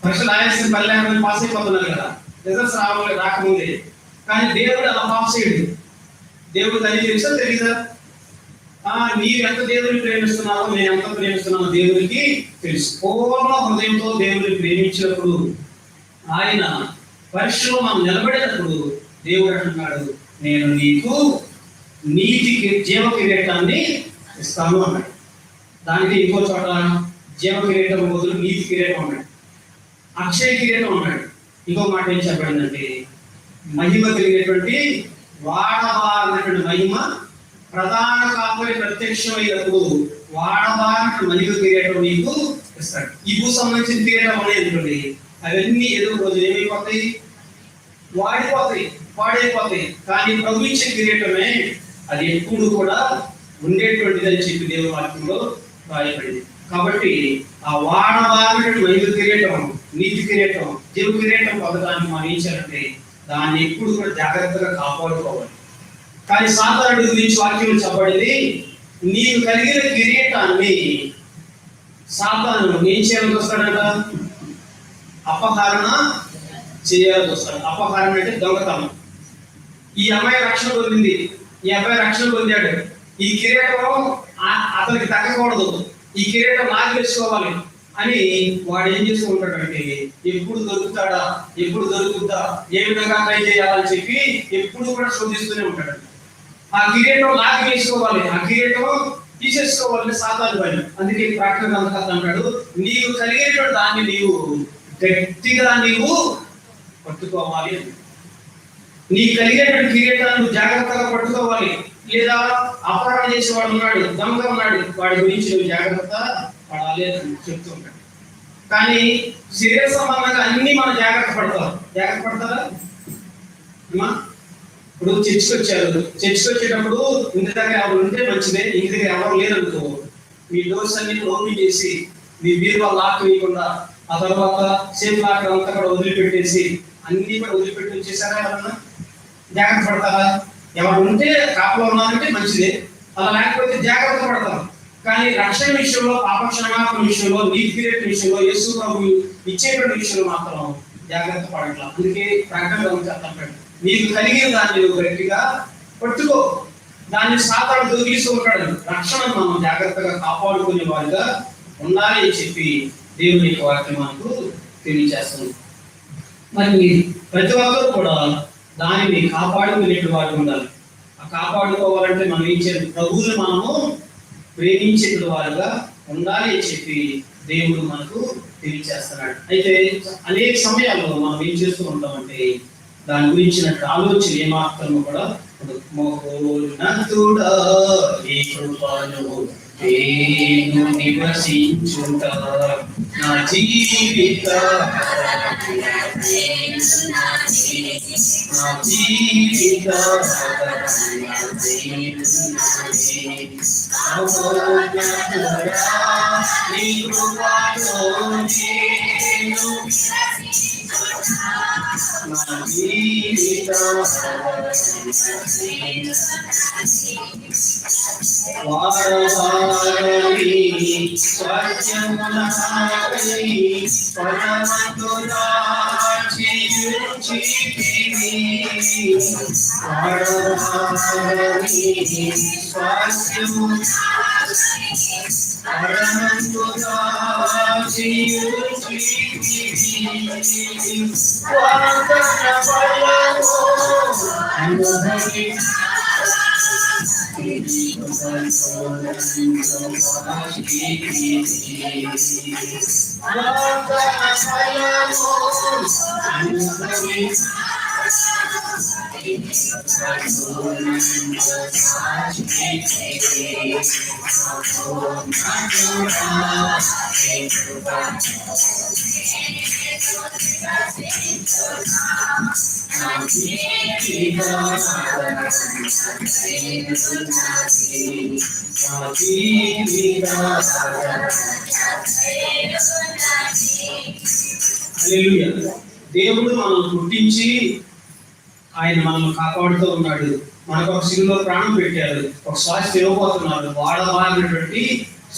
పరీక్షలు రాయాల్సిన పని లేకపోతే పాస్ అయిపోతున్నారు కదా, రిజల్ట్స్ రాకముందే. కానీ దేవుడు అలా పాస్ చేయడు. దేవుడు తల్లి తెలుసా తెలీదా? నీవు ఎంత దేవుడిని ప్రేమిస్తున్నావో నేను ఎంత ప్రేమిస్తున్నానో దేవుడికి తెలుసు. పూర్ణ హృదయంతో దేవుడిని ప్రేమించినప్పుడు ఆయన పరీక్షలో మనం నిలబడేటప్పుడు దేవుడు అంటున్నాడు, నేను నీకు నీతికి జీవ కిరీటాన్ని ఇస్తాను అన్నాడు. దానికి ఇంకో చోట జీవ కిరీటం బదులు నీతి కిరీటం అన్నాడు, అక్షయ కిరీటం అన్నాడు. ఇంకో మాట ఏం చెప్పబడిందంటే మహిమ కలిగినటువంటి వాడబారినటువంటి మహిమ ప్రధాన కాపరి ప్రత్యక్షమైనప్పుడు వాడబారిన మహిమ కిరీటం నీకు ఇస్తాడు. ఈ భూ సంబంధించిన కిరీటం అనేది అవన్నీ ఏదో రోజు ఏమైపోతాయి, వాడైపోతాయి. కానీ ప్రభు ఇచ్చే కిరీటమే అది ఎప్పుడు కూడా ఉండేటువంటిది అని చెప్పి దేవుని వాక్యంలో రాయబడింది. కాబట్టి ఆ వాడబారిన మహిమ కిరీటం, నీతి కిరీటం, జీవ కిరీటం పొందడానికి మనం ఏం చేయాలంటే దాన్ని ఎప్పుడు కూడా జాగ్రత్తగా కాపాడుకోవాలి. కానీ సాతానుడి గురించి వాక్యం చెప్పబడింది, నీవు కలిగిన కిరీటాన్ని సాతాను ఏం చేయాలని వస్తాడంట? అపహరణ చేయాలని వస్తాడు. అపహరణ అంటే దొంగతనం. ఈ అమ్మాయి రక్షణ పొందింది, ఈ అబ్బాయి రక్షణ పొందాడు. ఈ కిరీటం అతనికి తగ్గకూడదు, ఈ కిరీటం నాకు వేసుకోవాలి అని వాడు ఏం చేస్తూ ఉంటాడంటే ఎప్పుడు దొరుకుతుందా, ఏ విధంగా ట్రై చేయాలని చెప్పి ఎప్పుడు కూడా శోధిస్తూనే ఉంటాడు. ఆ కిరీటం నాకు వేసుకోవాలి, ఆ కిరీటం తీసేసుకోవాలని సాతాను భయం. అందుకే ప్రార్థన గ్రంథకర్త అంటాడు, నీవు కలిగేటువంటి దాన్ని నీవు గట్టిగా నీవు పట్టుకోవాలి. నీ కలిగేటువంటి కిరీటాన్ని నువ్వు జాగ్రత్తగా పట్టుకోవాలి. లేదా అపహరణ చేసేవాడు ఉన్నాడు, దొంగ ఉన్నాడు, వాడి గురించి నువ్వు జాగ్రత్త పడాలి అని చెప్తూ ఉంటాడు. కానీ శరీర సంబంధంగా అన్ని మనం జాగ్రత్త పడతారా? ఇప్పుడు చర్చికి వచ్చేటప్పుడు ఇంటి దగ్గర ఎవరు ఉంటే మంచిదే, ఇంటి దగ్గర ఎవరు లేదనుకో మీ డోర్స్ అన్ని ఓపెన్ చేసి మీ బీరువా లాక్ వేయకుండా ఆ తర్వాత సేఫ్ లాక్ అంతా కూడా వదిలిపెట్టేసి అన్ని కూడా వదిలిపెట్టి వచ్చేసారా? ఎవరన్నా జాగ్రత్త పడతారా? ఎవరు ఉంటే కాపలో ఉన్నారంటే మంచిదే, అలా లేకపోతే జాగ్రత్త పడతారు. కానీ రక్షణ విషయంలో, పాప క్షమాపణ విషయంలో, నీతి కిరీటం విషయంలో, యేసు ప్రభు ఇచ్చేటువంటి విషయంలో మాత్రం జాగ్రత్త పడట్లా. అందుకే ప్రకటన చెప్తాడు, నీకు కలిగిన దాన్ని నువ్వు గట్టిగా పట్టుకో, దాన్ని సాతాను దొంగిలిస్తూ ఉంటాడు. రక్షణ మనం జాగ్రత్తగా కాపాడుకునే వారిగా ఉండాలి అని చెప్పి దేవుని యొక్క వాక్యం మనకు తెలియజేస్తుంది. మరి ప్రతి ఒక్కరు కూడా దానిని కాపాడుకునేటువంటి వారు ఉండాలి. ఆ కాపాడుకోవాలంటే మనం ఏం చేయాలి? ప్రభువుని మనము ప్రేమించేటువంటి వారుగా ఉండాలి అని చెప్పి దేవుడు మనకు తెలియజేస్తున్నాడు. అయితే అనేక సమయాల్లో మనం ఏం చేస్తూ ఉంటామంటే దాని గురించిన ఆలోచన ఏమాత్రము కూడా మహోన్నతుడా నీ కృపను నేను నివసించుట నా జీవిత నా జీవిత నీ కృపను నేను నా జీవిత వారవారి స్వచ్ఛమునాకై పరమతులా చేయుచితివి వారవారి స్వచ్ఛము పరమతులా చేయుచితివి వాగ్దాన ఫలము అనుభవి దేవుడు మనల్ని పుట్టించి ఆయన మనల్ని కాపాడుతూ ఉన్నాడు. మనకు ఒక శిలువలో ప్రాణం పెట్టారు, ఒక స్వాస్థ్యం ఇవ్వబోతున్నారు. వాడవాడినటువంటి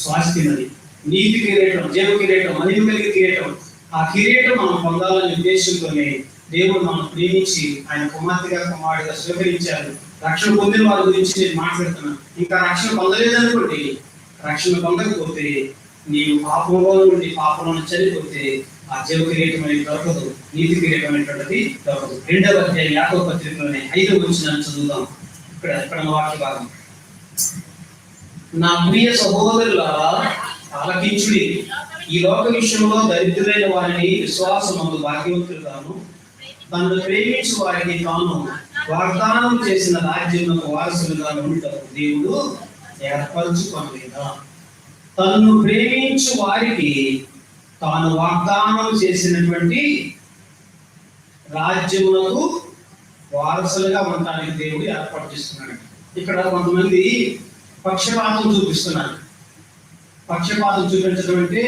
స్వాస్థ్యం అది నీతి కిరీటం, జీవ కిరీటం, మహిమ కలిగిన కిరీటం. ఆ కిరీటం మనం పొందాలనే ఉద్దేశంతోనే దేవుడు మనం ప్రేమించి ఆయన కుమార్తెగా కుమారుడిగా స్వీకరించారు. రక్షణ పొందిన వారి గురించి నేను మాట్లాడుతున్నాను. ఇంకా రక్షణ పొందలేదనుకోండి, రక్షణ పొందకపోతే నీవు పాపంలో నుండి పాపంలో చనిపోతే ఆ జీవ కిరీటం అనేది దొరకదు, నీతి కిరీటం అనేటువంటిది దొరకదు. 2వ అధ్యాయం యాకోబు పత్రికలోనే 5వ వచనాన్ని చదువుదాం. ఇక్కడ వాక్య భాగం. నా ప్రియ సహోదరులారా ఆలకించుడి, ఈ లోక విషయంలో దరిద్రులైన వారిని విశ్వాసమందు భాగ్యవంతులుగాను తనను ప్రేమించు వారికి తాను వాగ్దానం చేసిన రాజ్యములకు వారసులుగా ఉండటకు దేవుడు ఏర్పరచుకొనలేదా? తనను ప్రేమించు వారికి తాను వాగ్దానం చేసినటువంటి రాజ్యములకు వారసులుగా ఉండటానికి దేవుడు ఏర్పాటు చేస్తున్నాడు. ఇక్కడ కొంతమంది పక్షపాతం చూపిస్తున్నారు. పక్షపాతం చూపించడం అంటే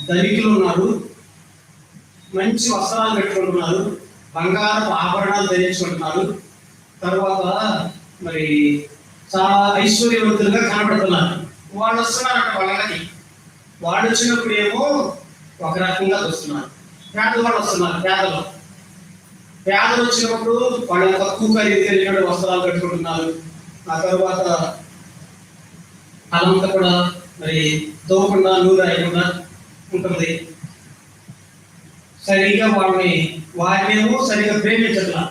ధనికులు ఉన్నారు, మంచి వస్త్రాలు పెట్టుకుంటున్నారు, బంగారపు ఆభరణాలు ధరించుకుంటున్నారు, తర్వాత మరి చాలా ఐశ్వర్యవంతులుగా కనబడుతున్నారు. వాళ్ళు వస్తున్నారంట వాళ్ళకి. వాళ్ళు వచ్చినప్పుడు ఏమో ఒక రకంగా వస్తున్నారు. పేదవాళ్ళు వస్తున్నారు, పేదలు వచ్చినప్పుడు వాళ్ళు తక్కువ ఖరీదు కలిగిన వస్త్రాలు కట్టుకుంటున్నారు. ఆ తర్వాత అలంతా కూడా మరి తోకుండా నూరు రాయకుండా ఉంటుంది. సరిగా వారినేమో సరిగా ప్రేమించట్లా,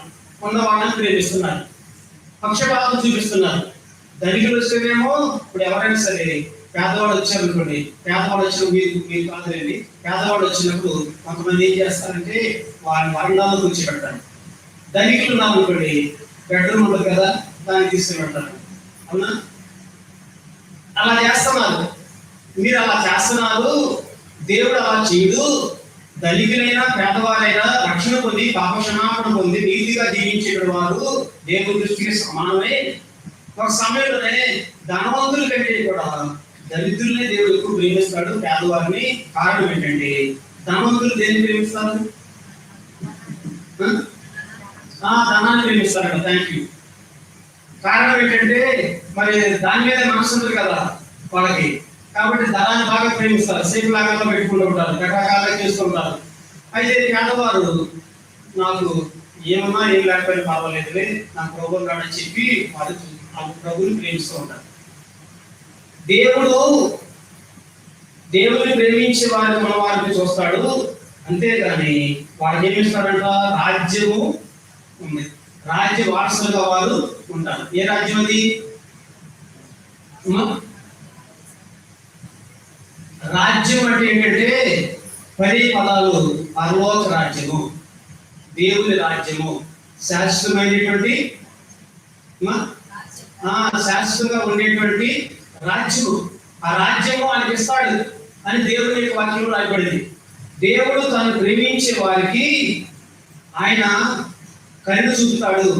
ఉన్న వాళ్ళని ప్రేమిస్తున్నారు, పక్షపాతం చూపిస్తున్నారు. ధనికులు వస్తేనేమో ఇప్పుడు ఎవరైనా సరే పేదవాడు వచ్చారనుకోండి, పేదవాడు వచ్చిన మీరు కాదులేండి, పేదవాడు వచ్చినప్పుడు కొంతమంది ఏం చేస్తారంటే వారిని వరండాలో కూర్చోబెడతారు. ధనికులు ఉన్నారు అనుకోండి, బెడ్రూమ్ ఉంటుంది కదా, దాన్ని తీసుకుని పెడతారు. అవునా? అలా చేస్తున్నారు. మీరు అలా చేస్తున్నారు. దేవుడు అలా చేయడు. ధనికులైనా పేదవారైనా రక్షణ పొంది పాపక్షమాపణ పొంది నీతిగా జీవించే వారు దేవుడి దృష్టికి సమానమే. ఒక సమయంలోనే ధనవంతుల కంటే కూడా దరిద్రులనే దేవుడు ఎక్కువ ప్రేమిస్తాడు, పేదవారిని. కారణం ఏంటంటే ధనవంతులు దేన్ని ప్రేమిస్తారు? ధనాన్ని ప్రేమిస్తారు. Thank you. కారణం ఏంటంటే మరి దాని మీద మనసు ఉంటుంది కదా వాళ్ళకి, కాబట్టి ధనాన్ని బాగా ప్రేమిస్తారు. సేపు లాగా పెట్టుకుంటూ ఉంటారు, రకరకాలుగా చేస్తుంటారు. అయితే పేదవారు నాకు ఏమన్నా ఏం లేకపోయినా పర్వాలేదులే, నాకు ప్రభువు రాడని చెప్పి వారు ప్రభువుని ప్రేమిస్తూ ఉంటారు. దేవుని ప్రేమించే వారిని మన వారిని చూస్తాడు, అంతేగాని వారికి ఏమిస్తాడంట? రాజ్యము ఉంది, రాజ్య వారసులుగా వారు ఉంటారు. ఏ రాజ్యం అది? రాజ్యం అంటే ఏంటంటే 10 పదాలు. పరలోక రాజ్యము, దేవుని రాజ్యము, శాశ్వతమైనటువంటి శాశ్వతంగా ఉండేటువంటి రాజ్యము. ఆ రాజ్యము ఆయనకి ఇస్తాడు అని దేవుని యొక్క వాక్యంలో రాయబడింది. దేవుడు తను ప్రేమించే వారికి ఆయన కరుణ చూపుతాడు.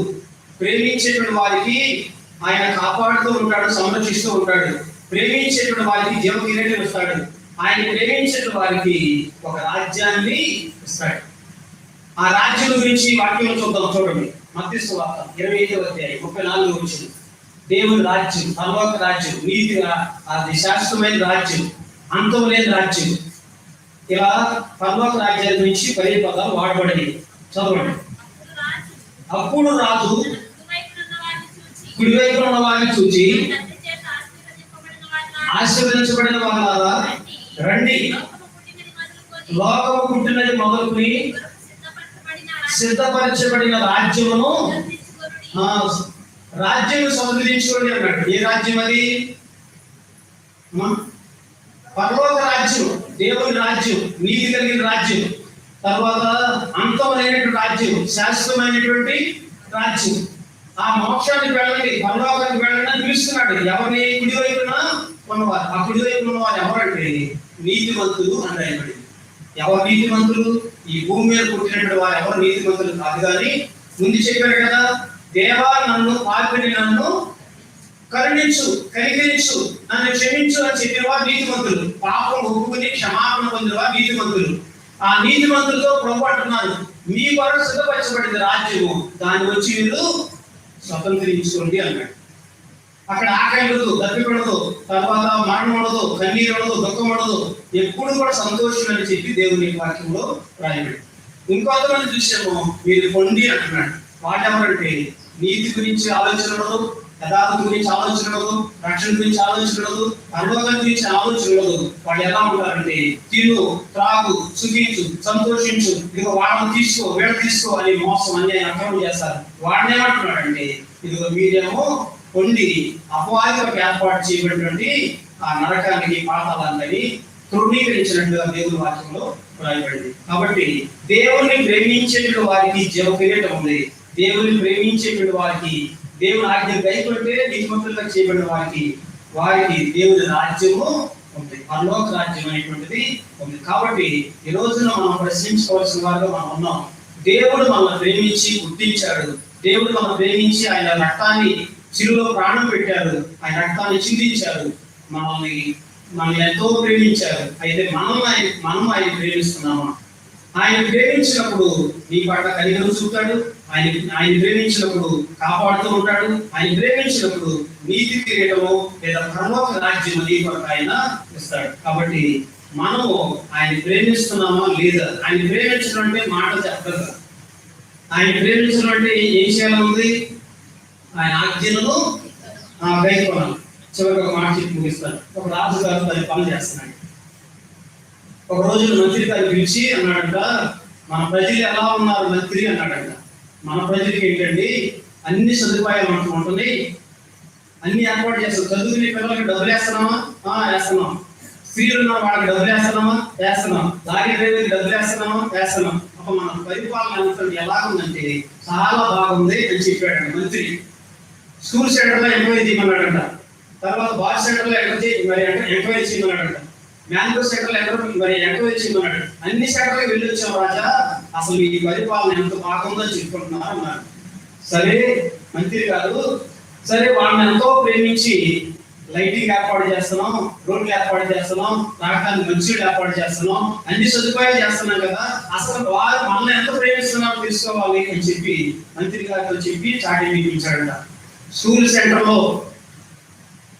ప్రేమించేటువంటి వారికి ఆయన కాపాడుతూ ఉంటాడు, సంరక్షిస్తూ ఉంటాడు. ప్రేమించేటువంటి వారికి జీవ కిరీటం ఇస్తాడు. ఆయన ప్రేమించేటువంటి వారికి ఒక రాజ్యాన్ని ఇస్తాడు. ఆ రాజ్యం గురించి వాక్యం చూద్దాం. చూడండి, మత్తయి సువార్త 25వ అధ్యాయం 34వ వచనం. దేవుని రాజ్యం, పరలోక రాజ్యం, నీతిగా అది శాశ్వతమైన రాజ్యం, అంతం లేని రాజ్యం. ఇలా పరలోక రాజ్యాల గురించి 10 పదాలు వాడబడింది. చదవండి. అప్పుడు రాజు కుడివైపున ఉన్న వారిని చూచి, ఆశీర్వదించబడిన వారులారా రండి, లోకము పుట్టినది మొదలుకుని సిద్ధపరచబడిన రాజ్యమును రాజ్యం సంపాదించుకోండి అన్నాడు. ఏ రాజ్యం అది? పరలోక రాజ్యం, దేవుని రాజ్యం, నీతి కలిగిన రాజ్యం. తర్వాత అంతమైనటువంటి రాజ్యం, శాశ్వతమైనటువంటి రాజ్యం. ఆ మోక్షానికి వెళ్ళండి, పరలోకానికి వెళ్ళండి అని పిలుస్తున్నాడు. ఎవరిని? కుడివైపున ఉన్నవారు. ఆ కుడివైపున ఉన్నవారు ఎవరంటే నీతిమంతులు అని రాయబడింది. ఎవరు నీతిమంతులు? ఈ భూమి మీద పుట్టినటువంటి వారు ఎవరు నీతిమంతులు కాదు. కానీ ముందు చెప్పారు కదా, దేవా నన్ను పాపిని నన్ను కరుణించు, కనికరించు, నన్ను క్షమించు అని చెప్పిన వారు నీతిమంతులు. పాపం ఒప్పుకుని క్షమాపణ పొందిన వారు నీతిమంతులు. ఆ నీతిమంతులతో ప్రభు అంటున్నాను, మీ కొరకు సిద్ధపరచబడింది రాజ్యము, దాన్ని వచ్చి మీరు స్వతంత్రించుకోండి అన్నాడు. అక్కడ ఆకలి ఉండదు, దప్పిపడదు, తర్వాత మరణం ఉండదు, కన్నీరు ఉండదు, దుఃఖం ఉండదు, ఎప్పుడు కూడా సంతోషం అని చెప్పి దేవుని వాక్యంలో రాయబడి. ఇంకొంతమంది చూసాము, మీరు పొంది అంటున్నాడు. వాటెవరంటే నీతి గురించి ఆలోచన ఉండదు, యథార్థం గురించి ఆలోచన ఉండదు, రక్షణ గురించి ఆలోచన ఉండదు, పరలోకం గురించి ఆలోచన ఉండదు. వాళ్ళు ఎలా ఉంటారంటే తిను, త్రాగు, సుఖించు, సంతోషించు, ఇదిగో వాళ్ళని తీసుకో, వీళ్ళ తీసుకో అని మోసం అన్యాయం అక్రమం చేస్తారు. వాడిని ఏమంటున్నాడంటే ఇదిగో మీరేమో పొంది అపవాదికి ఏర్పాటు చేయబడినటువంటి ఆ నరకానికి, పాతాళానికి తృణీకరించినట్టుగా దేవుని వాక్యంలో రాయబడింది. కాబట్టి దేవుని ప్రేమించేటువంటి వారికి జీవ కిరీటం ఉంది. దేవుని ప్రేమించేటువంటి వారికి, దేవుని ఆజ్ఞ గైకొంటే నీతిమంతులుగా చేయబడిన వారికి దేవుని రాజ్యము ఉంది, పరలోక రాజ్యం అనేటువంటిది ఉంది. కాబట్టి ఈ రోజున మనం ప్రశ్నించుకోవాల్సిన వారిలో మనం ఉన్నాం. దేవుడు మనల్ని ప్రేమించి గుర్తించాడు. దేవుడు మనల్ని ప్రేమించి ఆయన రక్తాన్ని శిలువలో ప్రాణం పెట్టారు, ఆయన రక్తాన్ని చిందించారు, మనల్ని ఎంతో ప్రేమించారు. అయితే మనం ఆయన ప్రేమిస్తున్నామా? ఆయన ప్రేమించినప్పుడు నీ పట్ల కనికరం చూపుతాడు. ఆయన ప్రేమించినప్పుడు కాపాడుతూ ఉంటాడు. ఆయన ప్రేమించినప్పుడు నీతి కిరీటము లేదా పరలోక రాజ్యం నీ కొరకు ఆయన ఇస్తాడు. కాబట్టి మనము ఆయన ప్రేమిస్తున్నామా లేదా? ఆయన ప్రేమించడం అంటే మాట చెప్పదు. ఆయన ప్రేమించడం అంటే ఏం చేయాలి? ఆయన ఆజ్ఞలను గైకొనాలి. చివరికి ఒక మాట చెప్పి ముగిస్తాను. ఒక రాజు గారు దాన్ని పని చేస్తున్నాడు. ఒక రోజు మంత్రి గారు పిలిచి అన్నాడంట, మన ప్రజలు ఎలా ఉన్నారు మంత్రి అన్నాడంట. మన ప్రజలకి ఏంటండి అన్ని సదుపాయాలు మనకు ఉంటుంది, అన్ని ఏర్పాటు చేస్తాం. చదువుకునే పిల్లలకి డబ్బులు వేస్తున్నామా? వేస్తున్నాం. స్త్రీలు ఉన్న వాళ్ళకి డబ్బులు వేస్తున్నామా? వేస్తున్నాం. లారీ డ్రైవర్కి డబ్బులు వేస్తున్నామా? వేస్తున్నాం. ఒక మన పరిపాలన అంతా ఎలా ఉందంటే చాలా బాగుంది అని చెప్పాడంట మంత్రి. స్కూల్ సెంటర్లో ఎంక్వైరీ చేయమన్నాడంట. తర్వాత బాయ్స్ సెంటర్లో ఎంక్వైరీ చేయమన్నాడంట. మ్యాంగో సెంటర్లో ఎంక్వైరీ చేయమన్నాడు. అన్ని సెంటర్లకు వెళ్ళి వచ్చాం రాజా, అసలు ఈ పరిపాలన ఎంత బాగుందో చెప్పుకుంటున్నారు అన్నారు. సరే మంత్రి గారు, సరే వాళ్ళని ఎంతో ప్రేమించి లైటింగ్ ఏర్పాటు చేస్తున్నాం, రోడ్లు ఏర్పాటు చేస్తున్నాం, తాగడానికి మంచినీళ్ళు ఏర్పాటు చేస్తున్నాం, అన్ని సదుపాయాలు చేస్తున్నాం కదా, అసలు వారు మనల్ని ఎంత ప్రేమిస్తున్నారో తెలుసుకోవాలి అని చెప్పి మంత్రి గారితో చెప్పి చాటి మీటించాడంట. స్కూల్ సెంటర్లో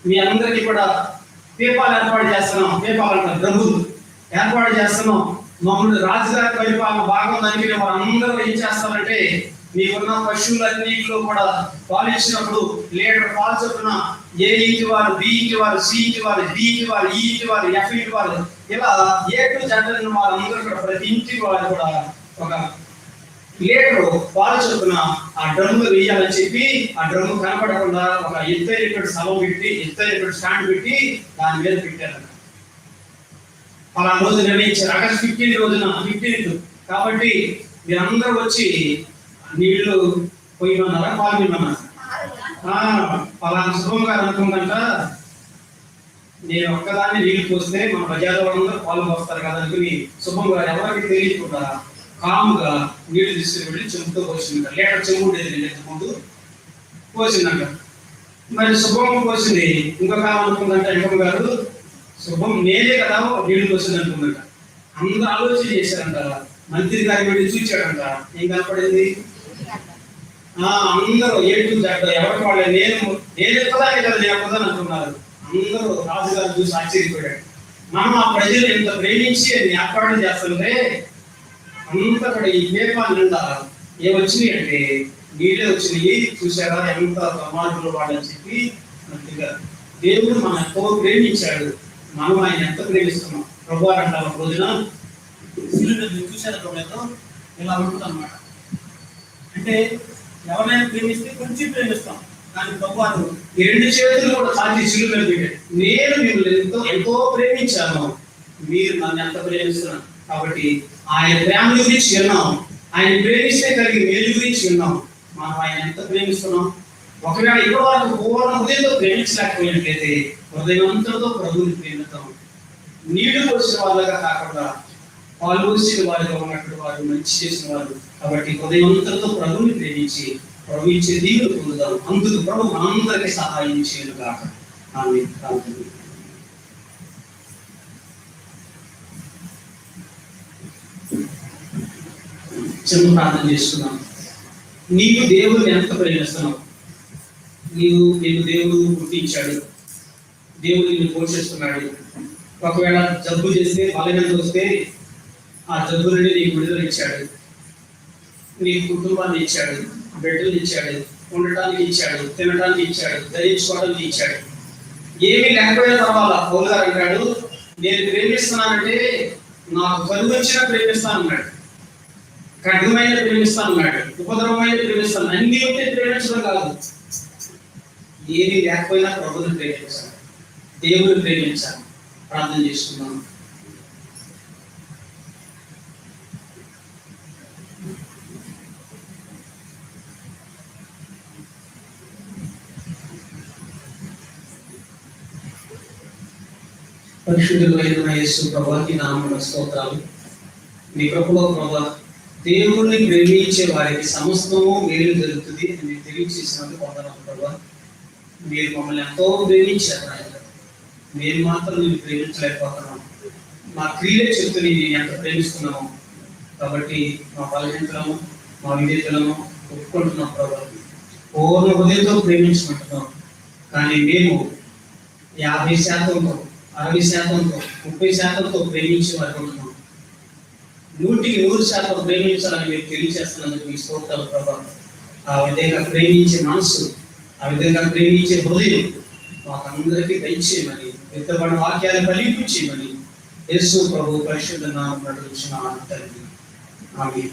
మీ అందరికీ కూడా పేపాలు ఏర్పాటు చేస్తున్నాం, పేపాలు అంటారు, డబ్బులు ఏర్పాటు చేస్తున్నాం. మమ్మల్ని రాజుగారి పరిపాలన బాగుందని వారందరూ ఏం చేస్తారంటే మీకున్న పశువులన్నింటిలో కూడా పాలు ఇచ్చినప్పుడు లీటర్ పాలు చొప్పున ఏ ఇంటి వారు, బి ఇంటి వారు, సి ఇంటి వారు, డి ఇంటి వారు, ఈ ఇంటి వారు, ఎఫ్ ఇంటి వారు, ఇలా ఏ టు జనరల్ వారందరూ కూడా ప్రతి ఇంటి వారు కూడా ఒక లీటర్ పాలు చొప్పున ఆ డ్రమ్ము వేయాలని చెప్పి ఆ డ్రమ్ము కనపడకుండా ఒక ఎత్తైనటువంటి స్థలం పెట్టి, ఎత్తైనటువంటి స్టాండ్ పెట్టి దాని మీద పెట్టారు. అలా రోజు నిర్ణయించారు. ఆగస్టు 15 రోజున 15th కాబట్టి మీరందరూ వచ్చి నీళ్లు పోయమన్నారా పాలు ఇవ్వమన్నారా? పలానా శుభం గారు అనుకుందంట, నేను ఒక్కదాన్ని నీళ్లు పోస్తే మన బజార్లో వాళ్ళందరూ పాలు పోస్తారు కదా అనుకుని శుభం గారు ఎవరికి తెలియకుండా కాముగా నీళ్లు తీసుకుని వెళ్ళి చెంపుతో పోసిందంట. లీటర్ చెంబు ఉండేది ముందు పోసిందంట. మరి శుభం పోసింది, ఇంకొక అనుకుందంట ఇంకొక గారు శుభం నేనే కదా నీళ్లు పోసింది అనుకుందంట. అందరూ ఆలోచన చేశారంట. మంత్రి గారి వెళ్ళి చూచాడంట, ఏం కనపడింది? అందరూ ఏటు జడ్డ ఎవరికి వాళ్ళే నేను ఎక్కదానే కదా నేను ఎక్కదని అంటున్నారు. అందరూ రాజుగారు చూసి ఆశ్చర్యపోయాడు. మనం ఆ ప్రజలు ఎంత ప్రేమించి ఏర్పాటు చేస్తుంటే అంతక్కడ ఈ పేపాల నిండా ఏమొచ్చినాయి అంటే నీళ్ళే వచ్చినాయి. చూసారా ఎంత ప్రమాదంలో వాడని చెప్పి మంత్రిగా దేవుడు మనం ఎంతో ప్రేమించాడు, మనం ఆయన ఎంత ప్రేమిస్తున్నాం. ప్రభు అంటారు రోజున చూసారా ప్రభుత్వం ఇలా ఉంటుంది అన్నమాట. అంటే ఎవరైనా ప్రేమిస్తే కొంచెం ప్రేమిస్తాం, కానీ ప్రభు ఈ రెండు చేతులు కూడా సాధ్య సిలువ మీద పెట్టాడు. నేను మిమ్మల్ని ఎంతో ప్రేమించాను, మీరు నన్ను ఎంత ప్రేమిస్తున్నాను. కాబట్టి ఆయన ప్రేమ గురించి విన్నాం, ఆయన ప్రేమిస్తే కలిగి మేలు గురించి విన్నాం. మనం ఆయన ఎంత ప్రేమిస్తున్నాం. ఒకవేళ ఇప్పటి వరకు పూర్ణ హృదయంతో ప్రేమించలేకపోయినట్లయితే హృదయవంతులతో ప్రభువుని ప్రేమిస్తాం. నీళ్లు పోసిన వాళ్ళగా కాకుండా పాలు పోసిన వారిగా ఉన్నప్పుడు వారు మంచి చేసిన వారు. కాబట్టి హృదయవంతులతో ప్రభువుని ప్రేమించి ప్రభు ఇచ్చే దీవులు పొందుదాం. అందుకు ప్రభు మనందరికీ సహాయం చేయను కాక. ఆమేన్. చిన్న ప్రార్థన చేసుకున్నాం. నీవు దేవుడిని ఎంత ప్రేమిస్తున్నావు? నీకు దేవుడు పుట్టించాడు, దేవుడు నిన్ను పోషిస్తున్నాడు. ఒకవేళ జబ్బు చేస్తే బలహీనత వస్తే ఆ జబ్బు నుండి నీకు విడుదల ఇచ్చాడు, నీకు కుటుంబాన్ని ఇచ్చాడు, బిడ్డలు ఇచ్చాడు, ఉండటానికి ఇచ్చాడు, తినడానికి ఇచ్చాడు, ధరించుకోవడానికి ఇచ్చాడు. ఏమీ లేకపోయిన తర్వాత పౌలు గారు అంటాడు, నేను ప్రేమిస్తున్నానంటే నాకు కలుగు వచ్చినా ప్రేమిస్తాను అన్నాడు, కఠినమైన ప్రేమిస్తాను అన్నాడు, ఉపద్రవమైన ప్రేమిస్తాను. అన్ని ఉంటే ప్రేమించడం కాదు, ఏమీ లేకపోయినా ప్రభువుని ప్రేమించాలి, దేవుని ప్రేమించాలి. ప్రార్థన చేసుకున్నాను. పరిశుద్ధులైన యేసు ప్రభువుకి నామమున స్తోత్రాలు. మీ కృపలో ప్రభువా, దేవుణ్ణి ప్రేమించే వారికి సమస్తము మేలు జరుగుతుంది అని మీరు తెలియచేసినందుకు వందనాలు ప్రభువా. మీరు మమ్మల్ని ఎంతో ప్రేమించారు ఆయన, మేము మాత్రం నేను ప్రేమించలేకపోతున్నాం. మా క్రియలే చెప్తుంది నేను ఎంత ప్రేమిస్తున్నాము. కాబట్టి మా బలహీనతలను మా విధేయతలను ఒప్పుకుంటున్నాం ప్రభువా. పూర్ణ హృదయంతో ప్రేమించమంటున్నాం. కానీ మేము 50%, 60%, 30%తో ప్రేమించి వారికి ఉంటున్నాం. 100% ప్రేమించాలని మీరు తెలియజేస్తున్నందుకు మీ స్తోత్రాలు ప్రభా. ఆ విధంగా ప్రేమించే మనసు, ఆ విధంగా ప్రేమించే హృదయం మాకందరికీ దయచేయమని, విత్తబడిన వాక్యాలు ఫలించేయమని యేసు ప్రభు పరిశుద్ధ నామమున అడుగుచున్నాను తండ్రి. ఆమేన్.